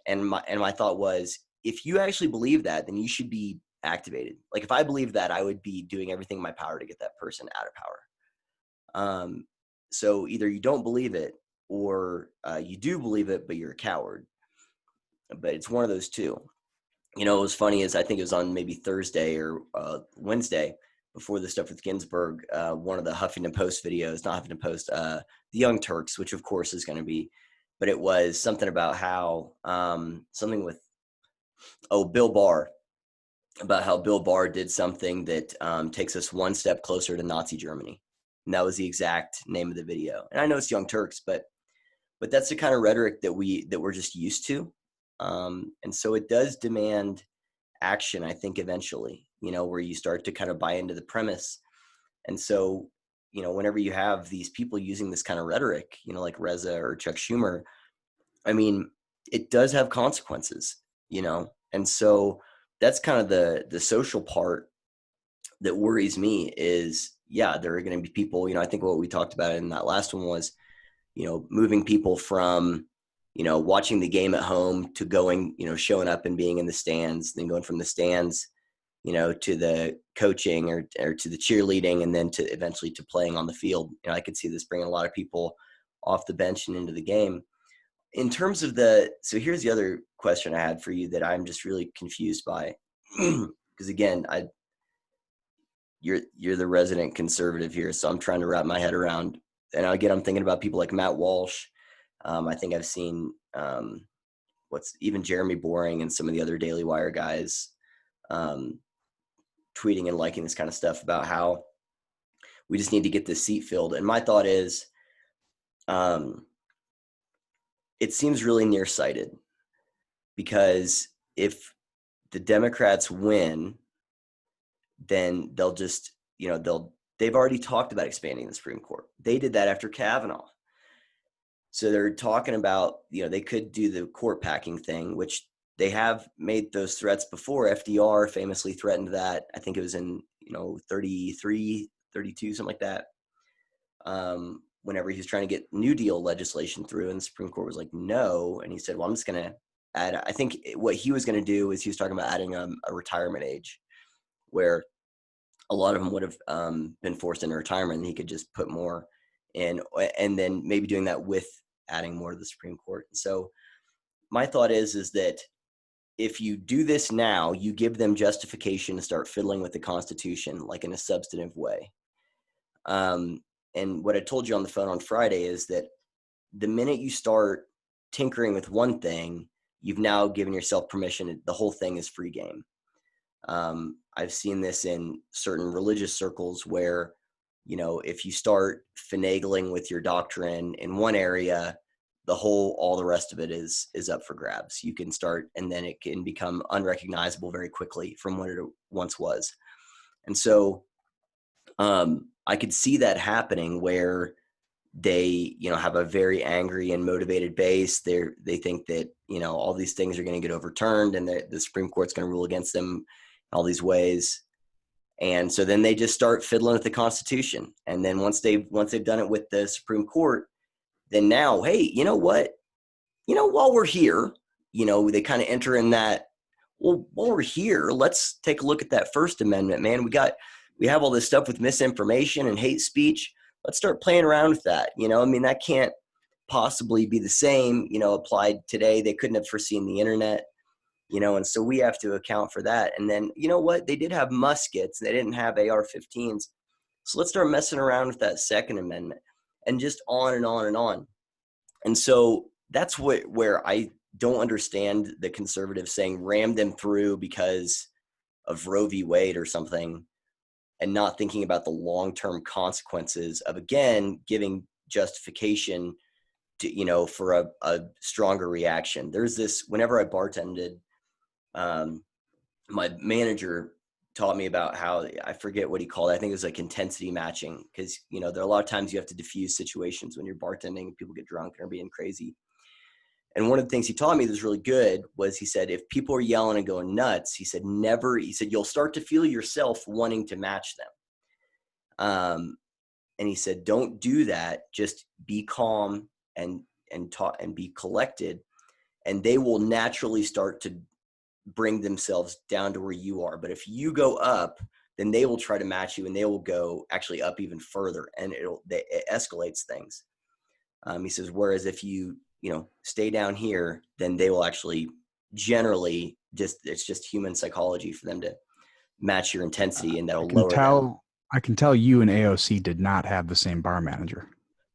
And my thought was, if you actually believe that, then you should be activated. Like if I believed that, I would be doing everything in my power to get that person out of power. So either you don't believe it or you do believe it, but you're a coward. But it's one of those two. It was funny is I think it was on maybe Thursday or Wednesday before the stuff with Ginsburg, one of the Huffington Post videos, not Huffington Post, the Young Turks, which of course is going to be, but it was something about how something with, Bill Barr, about how Bill Barr did something that takes us one step closer to Nazi Germany. And that was the exact name of the video. And I know it's Young Turks, but that's the kind of rhetoric that we're just used to. And so it does demand action, I think, eventually, where you start to kind of buy into the premise. And so, whenever you have these people using this kind of rhetoric, like Reza or Chuck Schumer, I mean, it does have consequences, and so that's kind of the social part that worries me is, yeah, there are going to be people, I think what we talked about in that last one was, moving people from, watching the game at home to going, showing up and being in the stands, then going from the stands, to the coaching or to the cheerleading, and then to eventually to playing on the field. I could see this bringing a lot of people off the bench and into the game. In terms of so here's the other question I had for you that I'm just really confused by, because again, you're the resident conservative here, so I'm trying to wrap my head around. And again, I'm thinking about people like Matt Walsh. I think I've seen even Jeremy Boring and some of the other Daily Wire guys tweeting and liking this kind of stuff about how we just need to get this seat filled. And my thought is, it seems really nearsighted, because if the Democrats win, then they'll just, they've already talked about expanding the Supreme Court. They did that after Kavanaugh. So they're talking about, they could do the court packing thing, which they have made those threats before. FDR famously threatened that. I think it was in 33, 32, something like that. Whenever he was trying to get New Deal legislation through, and the Supreme Court was like, no. And he said, well, I'm just going to add, I think what he was going to do is he was talking about adding a retirement age where a lot of them would have been forced into retirement, and he could just put more in, and then maybe doing that with adding more to the Supreme Court. And so my thought is that if you do this now, you give them justification to start fiddling with the Constitution, like in a substantive way. And what I told you on the phone on Friday is that the minute you start tinkering with one thing, you've now given yourself permission. The whole thing is free game. I've seen this in certain religious circles where, if you start finagling with your doctrine in one area, all the rest of it is up for grabs. You can start, and then it can become unrecognizable very quickly from what it once was. And so, I could see that happening where they, have a very angry and motivated base. They think that, all these things are going to get overturned, and the Supreme Court's going to rule against them in all these ways. And so then they just start fiddling with the Constitution. And then once they've done it with the Supreme Court, then now, hey, you know what? While we're here, they kind of enter in that, well, while we're here, let's take a look at that First Amendment, man. We have all this stuff with misinformation and hate speech. Let's start playing around with that. That can't possibly be the same, applied today. They couldn't have foreseen the internet, and so we have to account for that. And then, what? They did have muskets. They didn't have AR-15s. So let's start messing around with that Second Amendment, and just on and on and on. And so that's where I don't understand the conservatives saying ram them through because of Roe v. Wade or something, and not thinking about the long-term consequences of, again, giving justification to, for a stronger reaction. There's this, whenever I bartended, my manager taught me about how, I forget what he called it. I think it was like intensity matching, because, there are a lot of times you have to diffuse situations when you're bartending and people get drunk and are being crazy. And one of the things he taught me that was really good was, he said, if people are yelling and going nuts, he said, you'll start to feel yourself wanting to match them. And he said, don't do that. Just be calm and talk and be collected. And they will naturally start to bring themselves down to where you are. But if you go up, then they will try to match you, and they will go actually up even further, and it escalates things. He says, whereas if you stay down here, then they will actually generally it's just human psychology for them to match your intensity, and that'll lower them. I can tell you and AOC did not have the same bar manager.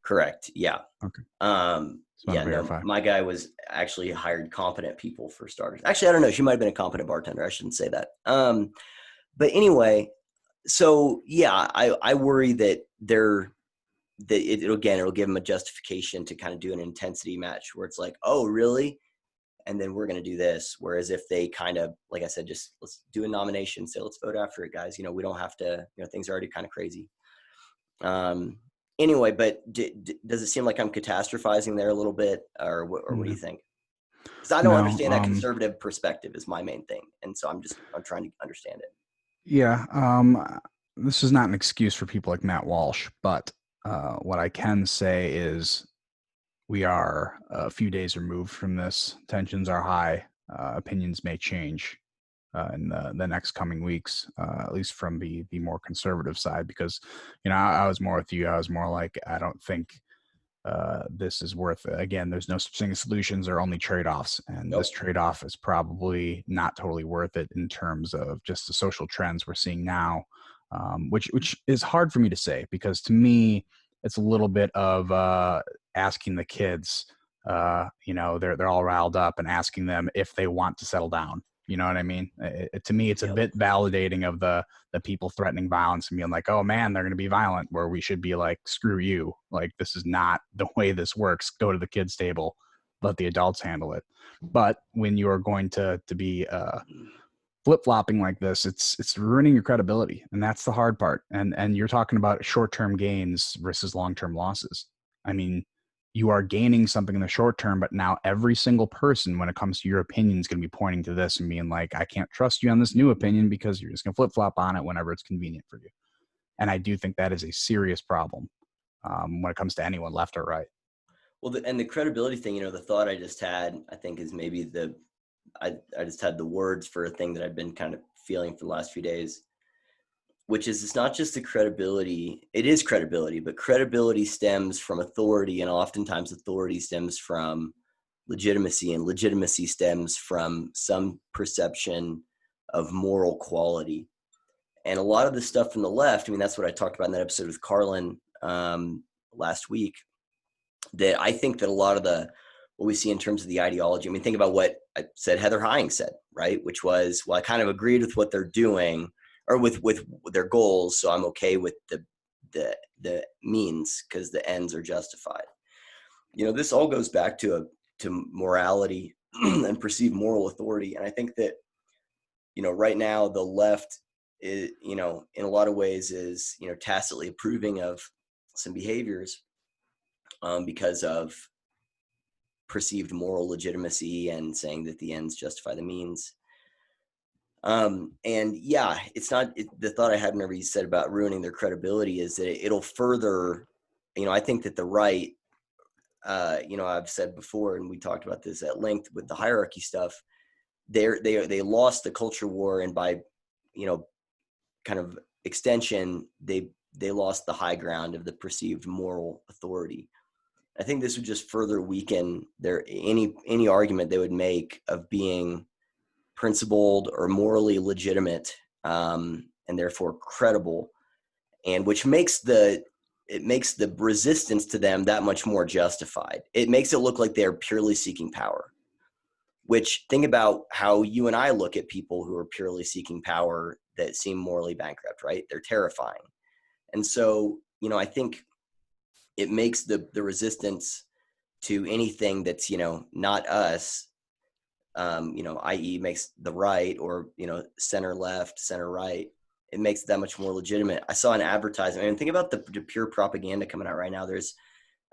Correct. Yeah. Okay. No, my guy was actually hired competent people for starters. Actually, I don't know. She might've been a competent bartender. I shouldn't say that. But anyway, so yeah, I worry that it'll give them a justification to kind of do an intensity match where it's like, oh, really? And then we're going to do this. Whereas if they kind of, like I said, just let's do a nomination, say, let's vote after it, guys. We don't have to, things are already kind of crazy. Anyway, but does it seem like I'm catastrophizing there a little bit, or what do you think? Because I don't understand that conservative perspective is my main thing. And so I'm trying to understand it. Yeah. This is not an excuse for people like Matt Walsh, but what I can say is we are a few days removed from this. Tensions are high. Opinions may change in the next coming weeks, at least from the more conservative side, because, I was more with you. I was more like, I don't think this is worth it. Again, there's no such thing as solutions, or only trade-offs. And This trade-off is probably not totally worth it in terms of just the social trends we're seeing now, which is hard for me to say, because to me, it's a little bit of asking the kids, they're all riled up, and asking them if they want to settle down. You know what I mean? To me, it's a bit validating of the people threatening violence and being like, oh man, they're going to be violent, where we should be like, screw you. Like, this is not the way this works. Go to the kids' table, let the adults handle it. But when you are going to be flip-flopping like this, it's ruining your credibility. And that's the hard part. And you're talking about short-term gains versus long-term losses. I mean, you are gaining something in the short term, but now every single person, when it comes to your opinion, is going to be pointing to this and being like, I can't trust you on this new opinion because you're just going to flip flop on it whenever it's convenient for you. And I do think that is a serious problem when it comes to anyone, left or right. Well, and the credibility thing, the thought I just had, I think is maybe I just had the words for a thing that I've been kind of feeling for the last few days, which is it's not just the credibility. It is credibility, but credibility stems from authority, and oftentimes authority stems from legitimacy, and legitimacy stems from some perception of moral quality. And a lot of the stuff from the left, I mean, that's what I talked about in that episode with Carlin last week, that I think that a lot of what we see in terms of the ideology, I mean, think about what I said Heather Heying said, right? Which was, well, I kind of agreed with what they're doing, or with their goals, so I'm okay with the means because the ends are justified. This all goes back to morality and perceived moral authority. And I think that, right now the left is, in a lot of ways is, tacitly approving of some behaviors because of perceived moral legitimacy and saying that the ends justify the means. And yeah, it's not the thought I had whenever you said about ruining their credibility is that it'll further, I think that the right, I've said before, and we talked about this at length with the hierarchy stuff, they lost the culture war, and by, kind of extension, they lost the high ground of the perceived moral authority. I think this would just further weaken any argument they would make of being principled or morally legitimate, and therefore credible, and which makes the resistance to them that much more justified. It makes it look like they're purely seeking power, which, think about how you and I look at people who are purely seeking power that seem morally bankrupt, right? They're terrifying. And so, I think it makes the resistance to anything that's, not us, i.e. makes the right, or, center left, center right, it makes it that much more legitimate. I saw an advertisement, and think about the pure propaganda coming out right now. There's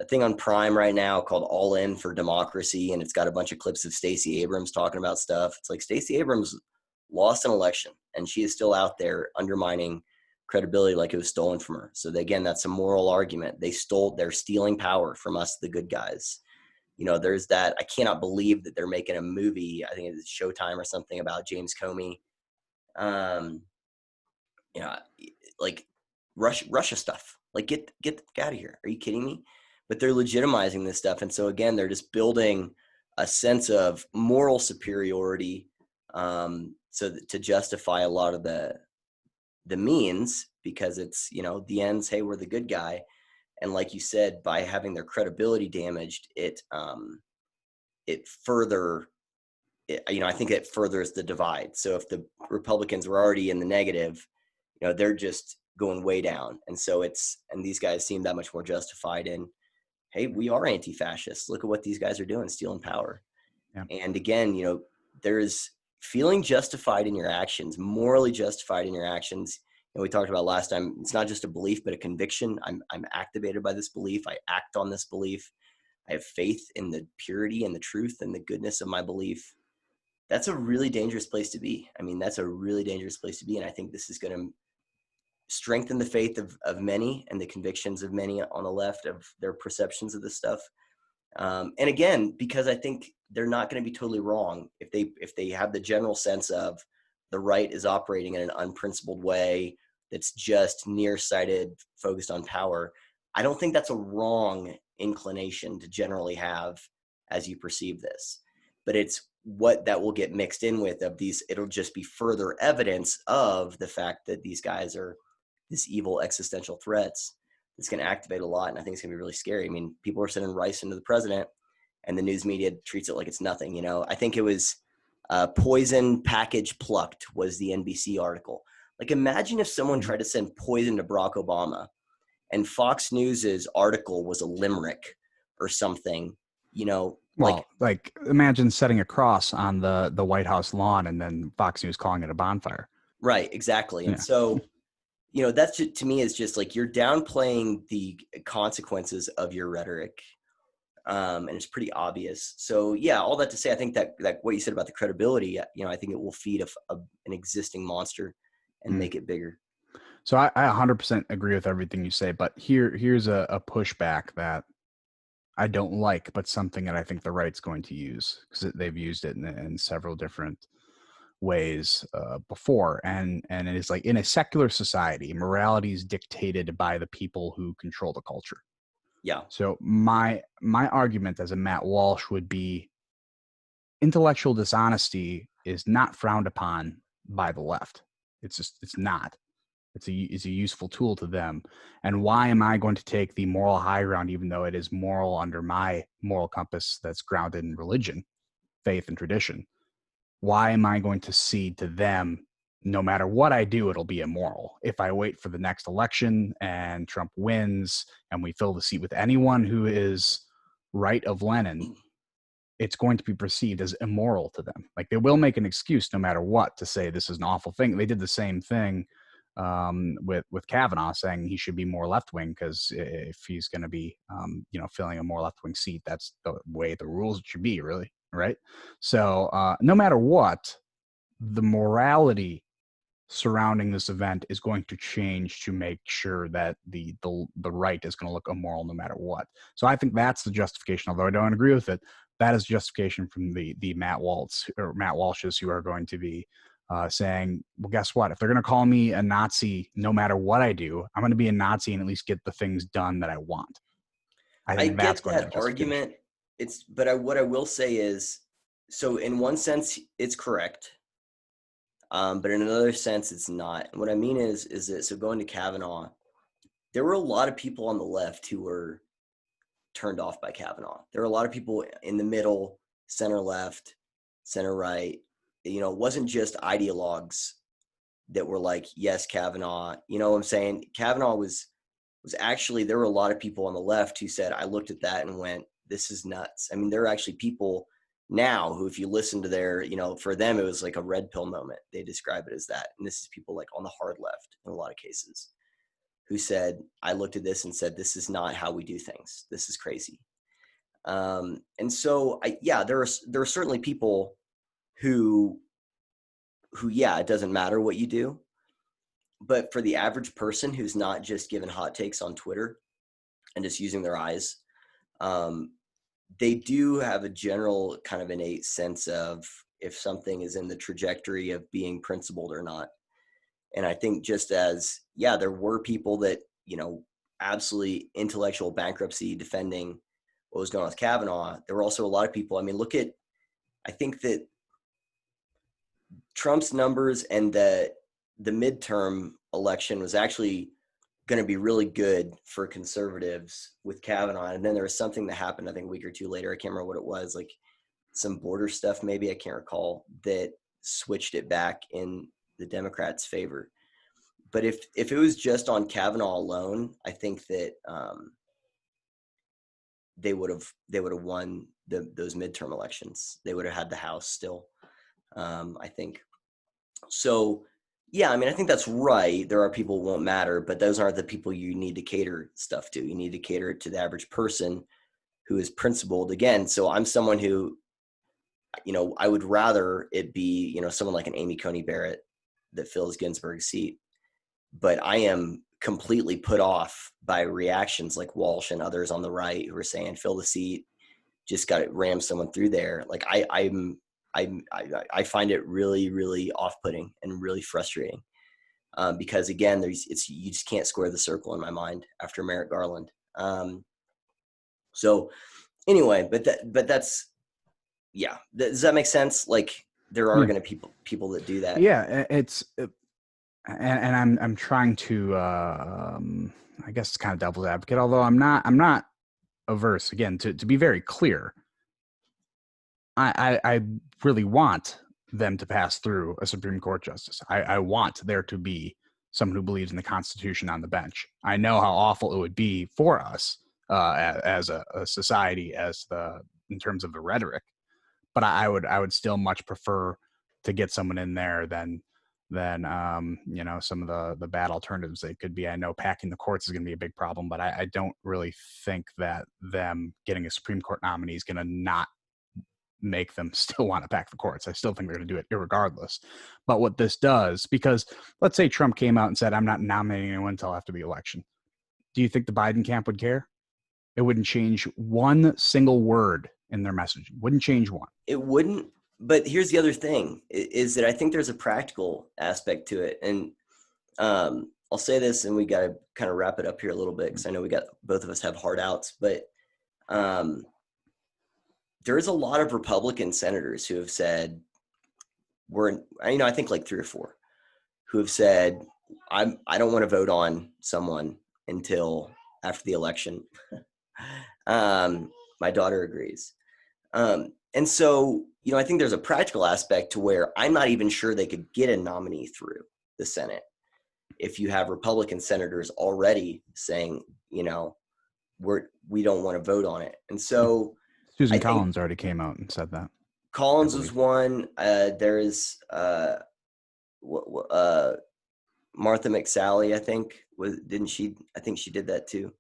a thing on Prime right now called All In for Democracy, and it's got a bunch of clips of Stacey Abrams talking about stuff. It's like Stacey Abrams lost an election, and she is still out there undermining credibility like it was stolen from her. So again, that's a moral argument. They're stealing power from us, the good guys. There's that. I cannot believe that they're making a movie, I think it's Showtime or something, about James Comey. Like Russia stuff. Like get out of here. Are you kidding me? But they're legitimizing this stuff. And so again, they're just building a sense of moral superiority, so to justify a lot of the means, because it's, the ends, hey, we're the good guy. And like you said, by having their credibility damaged, I think it furthers the divide. So if the Republicans were already in the negative, they're just going way down. And so and these guys seem that much more justified in, hey, we are anti-fascists. Look at what these guys are doing, stealing power. Yeah. And again, there's feeling justified in your actions, morally justified in your actions. And we talked about last time, it's not just a belief, but a conviction. I'm activated by this belief. I act on this belief. I have faith in the purity and the truth and the goodness of my belief. That's a really dangerous place to be. I mean, that's a really dangerous place to be. And I think this is going to strengthen the faith of many and the convictions of many on the left of their perceptions of this stuff. And again, because I think they're not going to be totally wrong if they have the general sense of the right is operating in an unprincipled way that's just nearsighted, focused on power. I don't think that's a wrong inclination to generally have as you perceive this, but it's what that will get mixed in with of these. It'll just be further evidence of the fact that these guys are this evil existential threats that's going to activate a lot. And I think it's going to be really scary. I mean, people are sending rice into the president and the news media treats it like it's nothing. I think it was poison package plucked was the NBC article. Like, imagine if someone tried to send poison to Barack Obama and Fox News's article was a limerick or something, Well, like imagine setting a cross on the White House lawn and then Fox News calling it a bonfire. Right, exactly. And so, that's just, to me, is just like you're downplaying the consequences of your rhetoric. And it's pretty obvious. So yeah, all that to say, I think that what you said about the credibility, I think it will feed an existing monster and make it bigger. So I 100% agree with everything you say, but here's a pushback that I don't like, but something that I think the right's going to use, because they've used it in several different ways before, and it is like, in a secular society, morality is dictated by the people who control the culture. Yeah. So my argument as a Matt Walsh would be, intellectual dishonesty is not frowned upon by the left. It's not. It's a useful tool to them. And why am I going to take the moral high ground, even though it is moral under my moral compass that's grounded in religion, faith, and tradition? Why am I going to cede to them? No matter what I do, it'll be immoral. If I wait for the next election and Trump wins and we fill the seat with anyone who is right of Lenin, it's going to be perceived as immoral to them. Like, they will make an excuse no matter what to say this is an awful thing. They did the same thing with Kavanaugh, saying he should be more left wing, because if he's going to be filling a more left wing seat, that's the way the rules should be, really, right? So no matter what, the morality surrounding this event is going to change to make sure that the right is going to look immoral no matter what. So I think that's the justification, although I don't agree with it. That is justification from the Matt Walshes, who are going to be saying, well, guess what? If they're going to call me a Nazi, no matter what I do, I'm going to be a Nazi and at least get the things done that I want. I I think that's get going to that be justification. argument. What I will say is, so in one sense, it's correct. But in another sense, it's not. And what I mean is that, so going to Kavanaugh, there were a lot of people on the left who were turned off by Kavanaugh. There were a lot of people in the middle, center left, center right. It wasn't just ideologues that were like, yes, Kavanaugh. You know what I'm saying? Kavanaugh was actually, there were a lot of people on the left who said, I looked at that and went, this is nuts. I mean, there are actually people now who, if you listen to their, for them, it was like a red pill moment. They describe it as that. And this is people like on the hard left in a lot of cases, who said, I looked at this and said, this is not how we do things. This is crazy. And so there are certainly people who, it doesn't matter what you do. But for the average person who's not just given hot takes on Twitter and just using their eyes, they do have a general kind of innate sense of if something is in the trajectory of being principled or not. And I think just as, there were people that, absolutely intellectual bankruptcy defending what was going on with Kavanaugh, there were also a lot of people. I mean, I think that Trump's numbers and the midterm election was actually going to be really good for conservatives with Kavanaugh. And then there was something that happened, I think a week or two later, I can't remember what it was, like some border stuff, maybe, I can't recall, that switched it back in the Democrats' favor. But if it was just on Kavanaugh alone, I think that they would have won those midterm elections. They would have had the House still, I think. So, I mean, I think that's right. There are people who won't matter, but those aren't the people you need to cater stuff to. You need to cater to the average person who is principled. Again, so I'm someone who, I would rather it be, someone like an Amy Coney Barrett that fills Ginsburg's seat. But I am completely put off by reactions like Walsh and others on the right who are saying, fill the seat, just got to ram someone through there. Like I find it really, really off-putting and really frustrating because, again, you just can't square the circle in my mind after Merrick Garland. So anyway, but that's does that make sense? Like, there are going to be people that do that. Yeah, it's and I'm trying to I guess it's kind of devil's advocate, although I'm not averse, again, to be very clear. I really want them to pass through a Supreme Court justice. I want there to be someone who believes in the Constitution on the bench. I know how awful it would be for us as a society, in terms of the rhetoric, but I would still much prefer to get someone in there than than some of the bad alternatives they could be. I know packing the courts is going to be a big problem, but I don't really think that them getting a Supreme Court nominee is going to not make them still want to pack the courts. I still think they're going to do it irregardless. But what this does, because let's say Trump came out and said, I'm not nominating anyone until after the election. Do you think the Biden camp would care? It wouldn't change one single word in their messaging. Wouldn't change one. It wouldn't. But here's the other thing is that I think there's a practical aspect to it. And I'll say this, and we got to kind of wrap it up here a little bit because I know both of us have hard outs, but there is a lot of Republican senators who have said, I think like 3 or 4 who have said, I don't want to vote on someone until after the election. My daughter agrees. And so, I think there's a practical aspect to where I'm not even sure they could get a nominee through the Senate if you have Republican senators already saying, we don't want to vote on it. And so Susan Collins already came out and said that. Collins was one. There is Martha McSally, I think. Didn't she? I think she did that too.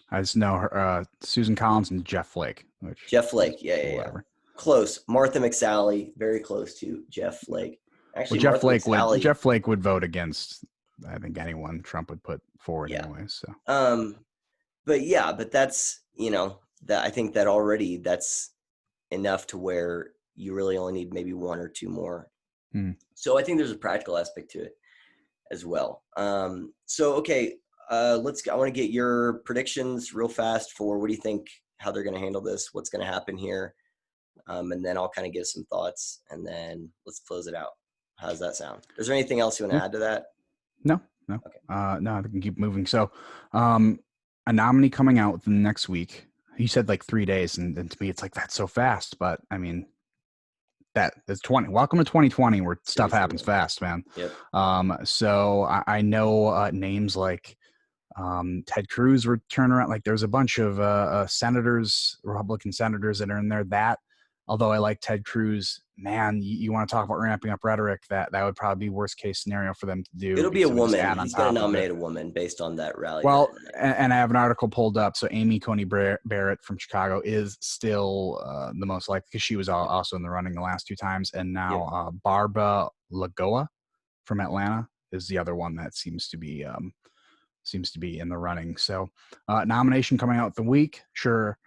I just know her, Susan Collins and Jeff Flake. Jeff Flake, yeah. Close. Martha McSally, very close to Jeff Flake. Actually, well, Jeff Flake would vote against, I think, anyone Trump would put forward anyway. So, but that's that I think that already that's enough to where you really only need maybe 1 or 2 more. So I think there's a practical aspect to it as well. So okay. I want to get your predictions real fast for what do you think, how they're going to handle this, what's going to happen here. And then I'll kind of give some thoughts and then let's close it out. How does that sound? Is there anything else you want to add to that? No. Okay. No, I can keep moving. So, a nominee coming out within the next week. You said like 3 days. And to me, it's like, that's so fast. But I mean, that's 20. Welcome to 2020 where stuff happens fast, man. Yep. So I know names like Ted Cruz were turning around. Like there's a bunch of senators, Republican senators that are in there. That, although I like Ted Cruz, man, you want to talk about ramping up rhetoric, that would probably be worst case scenario for them to do. It'll be a woman. He's going to nominate a woman based on that rally. Well, and I have an article pulled up. So Amy Coney Barrett from Chicago is still the most likely because she was also in the running the last 2 times. And now Barbara Lagoa from Atlanta is the other one that seems to be in the running. So nomination coming out the week. Sure.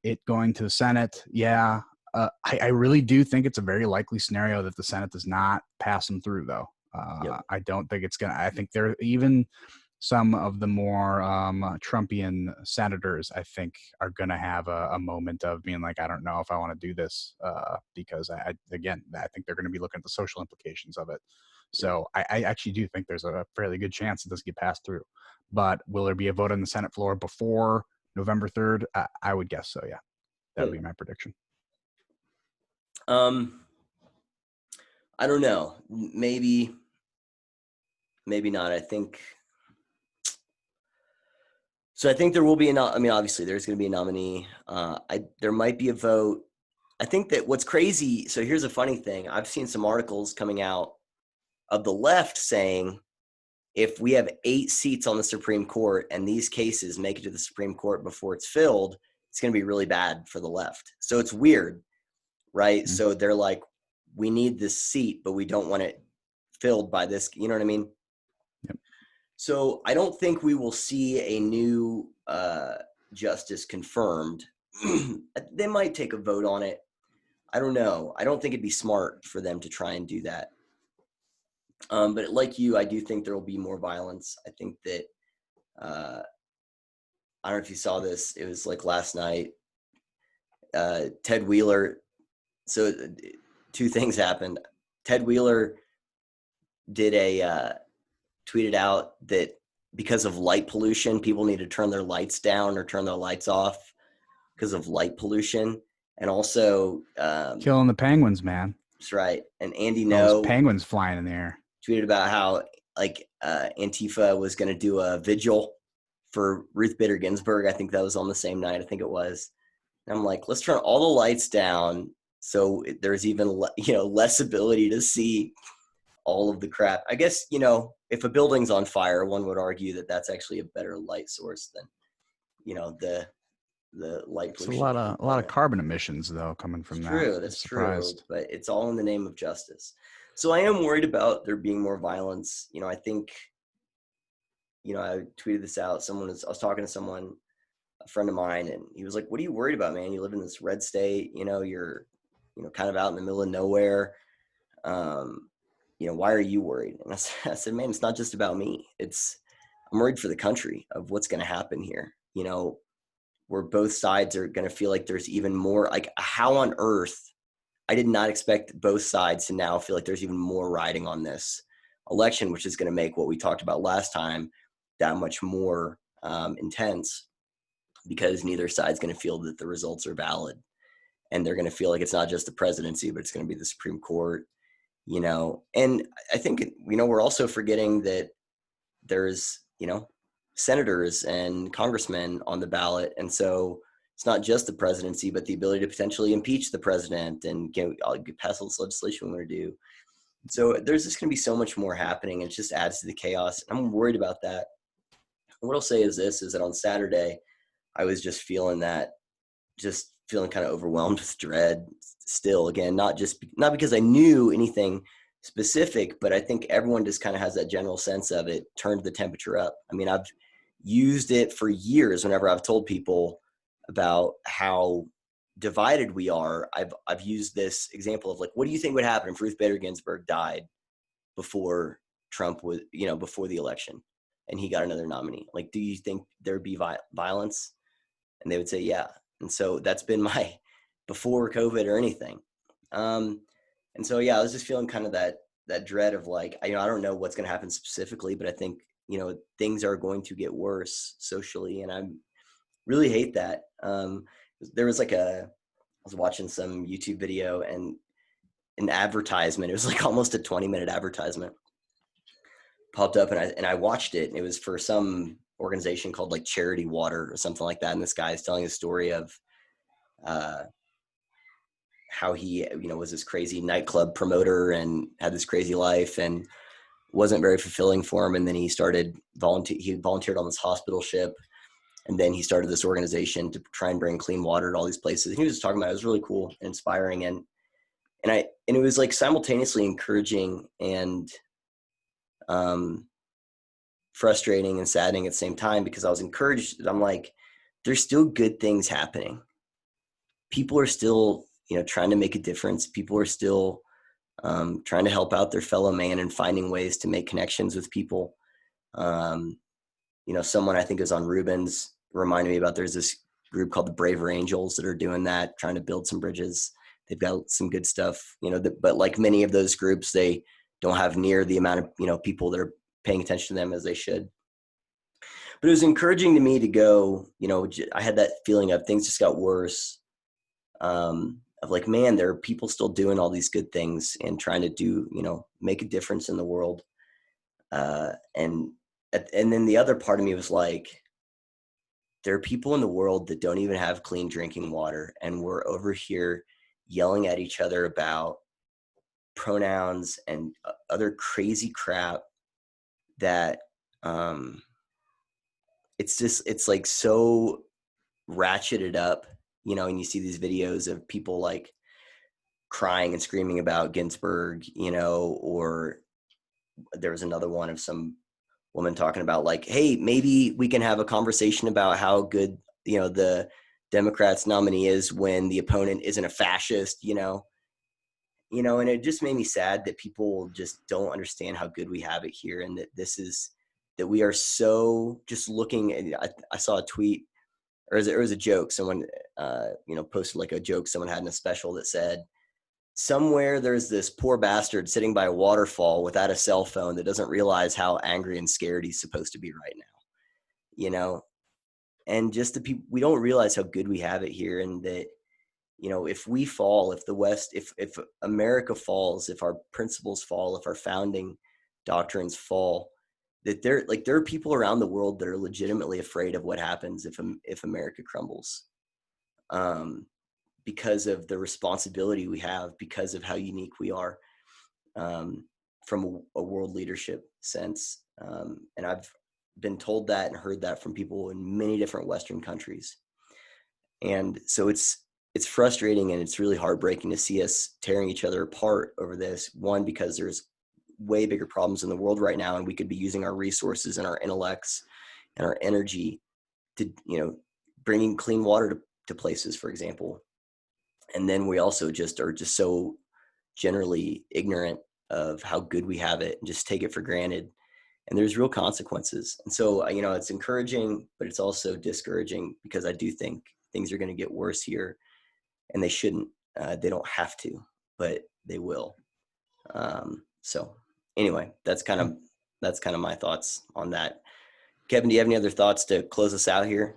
It going to the Senate. Yeah. I really do think it's a very likely scenario that the Senate does not pass them through though. I don't think it's I think there even some of the more Trumpian senators, I think, are going to have a moment of being like, I don't know if I want to do this because I think they're going to be looking at the social implications of it. So I actually do think there's a fairly good chance it doesn't get passed through. But will there be a vote on the Senate floor before November 3rd? I would guess so, yeah. That would be my prediction. I don't know. Maybe not. I think there will be obviously there's going to be a nominee. There might be a vote. I think that what's crazy, so here's a funny thing. I've seen some articles coming out of the left saying if we have 8 seats on the Supreme Court and these cases make it to the Supreme Court before it's filled, it's going to be really bad for the left. So it's weird, right? Mm-hmm. So they're like, we need this seat, but we don't want it filled by this. You know what I mean? Yep. So I don't think we will see a new justice confirmed. They might take a vote on it. I don't know. I don't think it'd be smart for them to try and do that. But like you, I do think there will be more violence. I think that, I don't know if you saw this, it was like last night, Ted Wheeler. So 2 things happened. Ted Wheeler tweeted out that because of light pollution, people need to turn their lights down or turn their lights off because of light pollution. And also, killing the penguins, man. That's right. And Andy Those penguins flying in the air. Tweeted about how Antifa was going to do a vigil for Ruth Bader Ginsburg. I think that was on the same night. I think it was. And I'm like, let's turn all the lights down so there's even less ability to see all of the crap. I guess, you know, if a building's on fire, one would argue that that's actually a better light source than, you know, the light It's a pollution. lot of carbon emissions though coming It's from that. true. I was That's true. surprised. But it's all in the name of justice. So I am worried about there being more violence. You know, I think, you know, I tweeted this out. I was talking to someone, a friend of mine, and he was like, "What are you worried about, man? You live in this red state. You know, you're, you know, kind of out in the middle of nowhere. Um, you know, why are you worried?" And I said, "Man, it's not just about me. I'm worried for the country of what's going to happen here. You know, where both sides are going to feel like there's even more. Like, how on earth? I did not expect both sides to now feel like there's even more riding on this election, which is going to make what we talked about last time that much more intense, because neither side's going to feel that the results are valid, and they're going to feel like it's not just the presidency, but it's going to be the Supreme Court, you know. And I think, you know, we're also forgetting that there's, you know, senators and congressmen on the ballot, and so it's not just the presidency, but the ability to potentially impeach the president and pass all this legislation we want to do. So there's just going to be so much more happening, and it just adds to the chaos. I'm worried about that. What I'll say is this: is that on Saturday, I was just feeling kind of overwhelmed with dread still. Again, not because I knew anything specific, but I think everyone just kind of has that general sense of it turned the temperature up. I mean, I've used it for years whenever I've told people about how divided we are. I've used this example of, like, what do you think would happen if Ruth Bader Ginsburg died before Trump was, you know, before the election and he got another nominee? Like, do you think there'd be violence? And they would say, yeah. And so that's been my before COVID or anything. And so, yeah, I was just feeling kind of that dread of, like, you know, I don't know what's going to happen specifically, but I think, you know, things are going to get worse socially. And I really hate that. There was I was watching some YouTube video, and an advertisement, it was like almost a 20-minute advertisement, popped up, and I watched it, and it was for some organization called like Charity Water or something like that. And this guy is telling a story of how he, you know, was this crazy nightclub promoter and had this crazy life, and wasn't very fulfilling for him. And then he volunteered on this hospital ship. And then he started this organization to try and bring clean water to all these places. And he was just talking about it. It was really cool and inspiring. And it was like simultaneously encouraging and frustrating and saddening at the same time, because I was encouraged. I'm like, there's still good things happening. People are still, you know, trying to make a difference. People are still trying to help out their fellow man and finding ways to make connections with people. You know, someone I think is on Rubens reminded me about, there's this group called the Braver Angels that are doing that, trying to build some bridges. They've got some good stuff, you know, but like many of those groups, they don't have near the amount of, you know, people that are paying attention to them as they should. But it was encouraging to me to go, you know, I had that feeling of things just got worse. Of like, man, there are people still doing all these good things and trying to do, you know, make a difference in the world. And then the other part of me was like, there are people in the world that don't even have clean drinking water, and we're over here yelling at each other about pronouns and other crazy crap that it's like so ratcheted up, you know. And you see these videos of people like crying and screaming about Ginsburg, you know, or there was another one of some woman talking about, like, hey, maybe we can have a conversation about how good, you know, the Democrats nominee is when the opponent isn't a fascist, you know. And it just made me sad that people just don't understand how good we have it here, and that we are so just looking. I saw a tweet, or it was a joke. Someone, you know, posted like a joke someone had in a special that said, somewhere there's this poor bastard sitting by a waterfall without a cell phone that doesn't realize how angry and scared he's supposed to be right now, you know. And just the people, we don't realize how good we have it here, and that, you know, if we fall, if the West, if America falls, if our principles fall, if our founding doctrines fall, that there are people around the world that are legitimately afraid of what happens if America crumbles. Because of the responsibility we have, because of how unique we are. from a world leadership sense. And I've been told that and heard that from people in many different Western countries. And so it's frustrating and it's really heartbreaking to see us tearing each other apart over this. One, because there's way bigger problems in the world right now, and we could be using our resources and our intellects and our energy to, bringing clean water to places, for example. And then we also are just so generally ignorant of how good we have it and just take it for granted. And there's real consequences. And so, it's encouraging, but it's also discouraging, because I do think things are going to get worse here, and they shouldn't. They don't have to, but they will. So anyway, that's kind of my thoughts on that. Kevin, do you have any other thoughts to close us out here?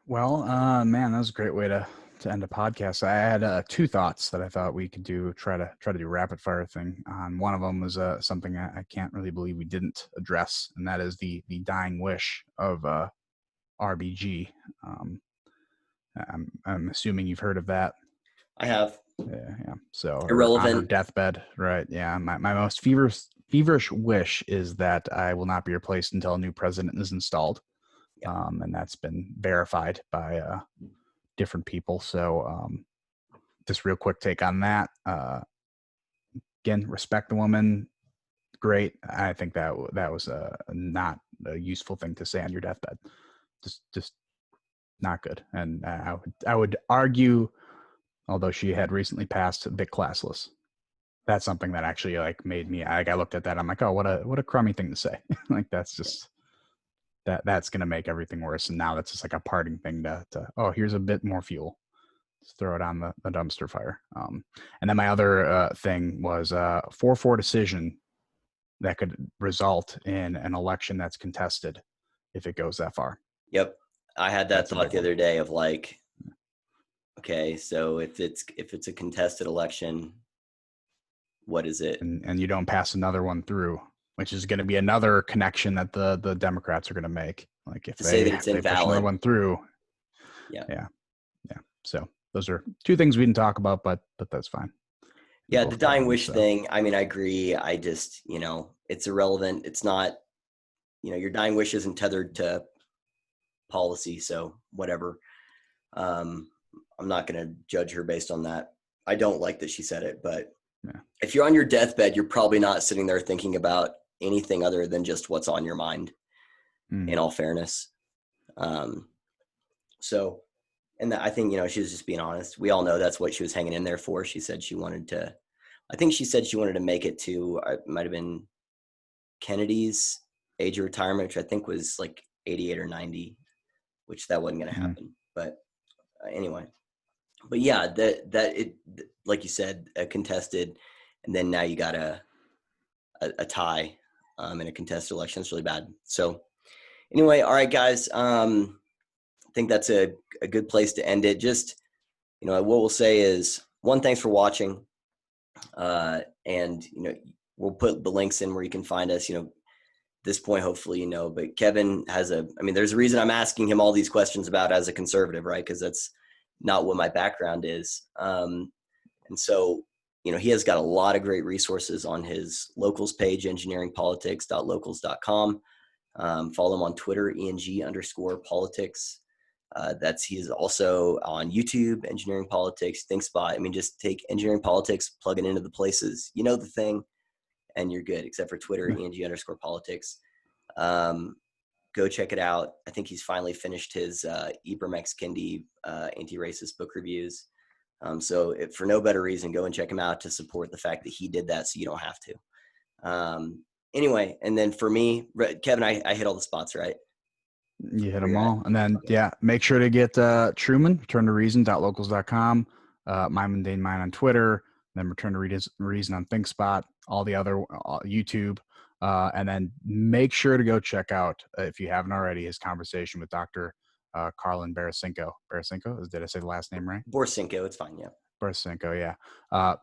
Well, man, that was a great way to end a podcast. I had 2 thoughts that I thought we could try to do rapid fire thing. One of them was something I can't really believe we didn't address, and that is the dying wish of RBG. I'm assuming you've heard of that. I have. Yeah. So irrelevant. On her deathbed, right? Yeah. My most feverish wish is that I will not be replaced until a new president is installed. Yeah. And that's been verified by different people. So just real quick take on that. Again, respect the woman. Great. I think that was not a useful thing to say on your deathbed. Just not good. And I would argue, although she had recently passed, a bit classless. That's something that actually made me, I looked at that. I'm like, oh, what a crummy thing to say. That's just, that's going to make everything worse. And now that's just a parting thing to oh, here's a bit more fuel. Just throw it on the dumpster fire. And then my other thing was 4-4 decision that could result in an election that's contested if it goes that far. Yep. I had that thought the other day of okay, so if it's a contested election, what is it? And you don't pass another one through, which is going to be another connection that the Democrats are going to make. If they push another one through. Yeah. So those are 2 things we didn't talk about, but that's fine. Yeah, the dying wish thing. I mean, I agree. I just, it's irrelevant. It's not, your dying wish isn't tethered to policy. So whatever. I'm not going to judge her based on that. I don't like that she said it, but if you're on your deathbed, you're probably not sitting there thinking about anything other than just what's on your mind, in all fairness. So, and I think, she was just being honest. We all know that's what she was hanging in there for. She said she wanted to make it to, it might've been Kennedy's age of retirement, which I think was 88 or 90, which that wasn't going to happen. But anyway, but yeah, that it, like you said, contested, and then now you got a tie in a contested election. It's really bad. So anyway, all right, guys. I think that's a good place to end it. Just, what we'll say is, one, thanks for watching. And, we'll put the links in where you can find us, this point, hopefully, but Kevin has there's a reason I'm asking him all these questions about as a conservative, right? Because that's not what my background is. And so, he has got a lot of great resources on his locals page, engineeringpolitics.locals.com. Follow him on Twitter, ENG_politics. He's also on YouTube, Engineering Politics, ThinkSpot. Just take Engineering Politics, plug it into the places, the thing, and you're good, except for Twitter, ENG_politics. Go check it out. I think he's finally finished his Ibram X. Kendi anti-racist book reviews. So if for no better reason, go and check him out to support the fact that he did that, so you don't have to. Anyway, and then for me, Kevin, I hit all the spots, right? You hit them all. And then, make sure to get Truman, returntoreason.locals.com, My Mundane Mind on Twitter, then Return to Reason on ThinkSpot, all the other YouTube. And then make sure to go check out, if you haven't already, his conversation with Dr. Carlin Barasinko. Barasinko? Did I say the last name right? Barasinko, it's fine, yeah. Barasinko, yeah.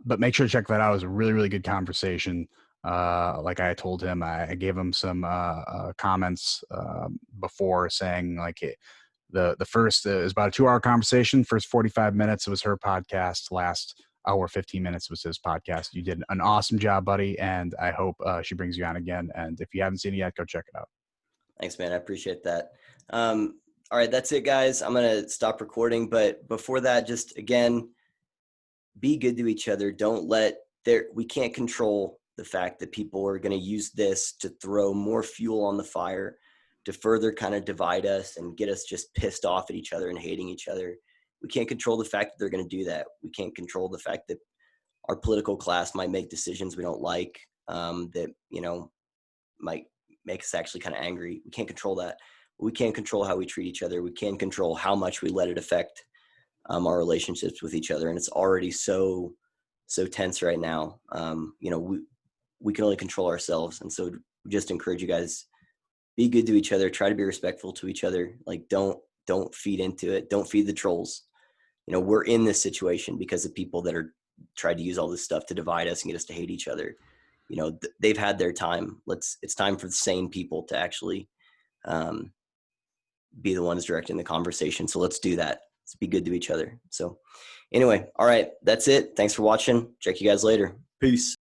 But make sure to check that out. It was a really, really good conversation. Like I told him, I gave him some comments before, saying the first is about a 2-hour conversation. First 45 minutes, it was her podcast. Last our 15 minutes was his podcast. You did an awesome job, buddy. And I hope she brings you on again. And if you haven't seen it yet, go check it out. Thanks, man. I appreciate that. All right, that's it, guys. I'm going to stop recording. But before that, just again, be good to each other. Don't let we can't control the fact that people are going to use this to throw more fuel on the fire, to further kind of divide us and get us just pissed off at each other and hating each other. We can't control the fact that they're going to do that. We can't control the fact that our political class might make decisions we don't like, that, might make us actually kind of angry. We can't control that. We can't control how we treat each other. We can't control how much we let it affect our relationships with each other. And it's already so tense right now. We can only control ourselves. And so we just encourage you guys, be good to each other, try to be respectful to each other. Like, don't feed into it. Don't feed the trolls. We're in this situation because of people that are tried to use all this stuff to divide us and get us to hate each other. They've had their time. It's time for the sane people to actually be the ones directing the conversation. So let's do that. Let's be good to each other. So anyway, all right, that's it. Thanks for watching. Check you guys later. Peace.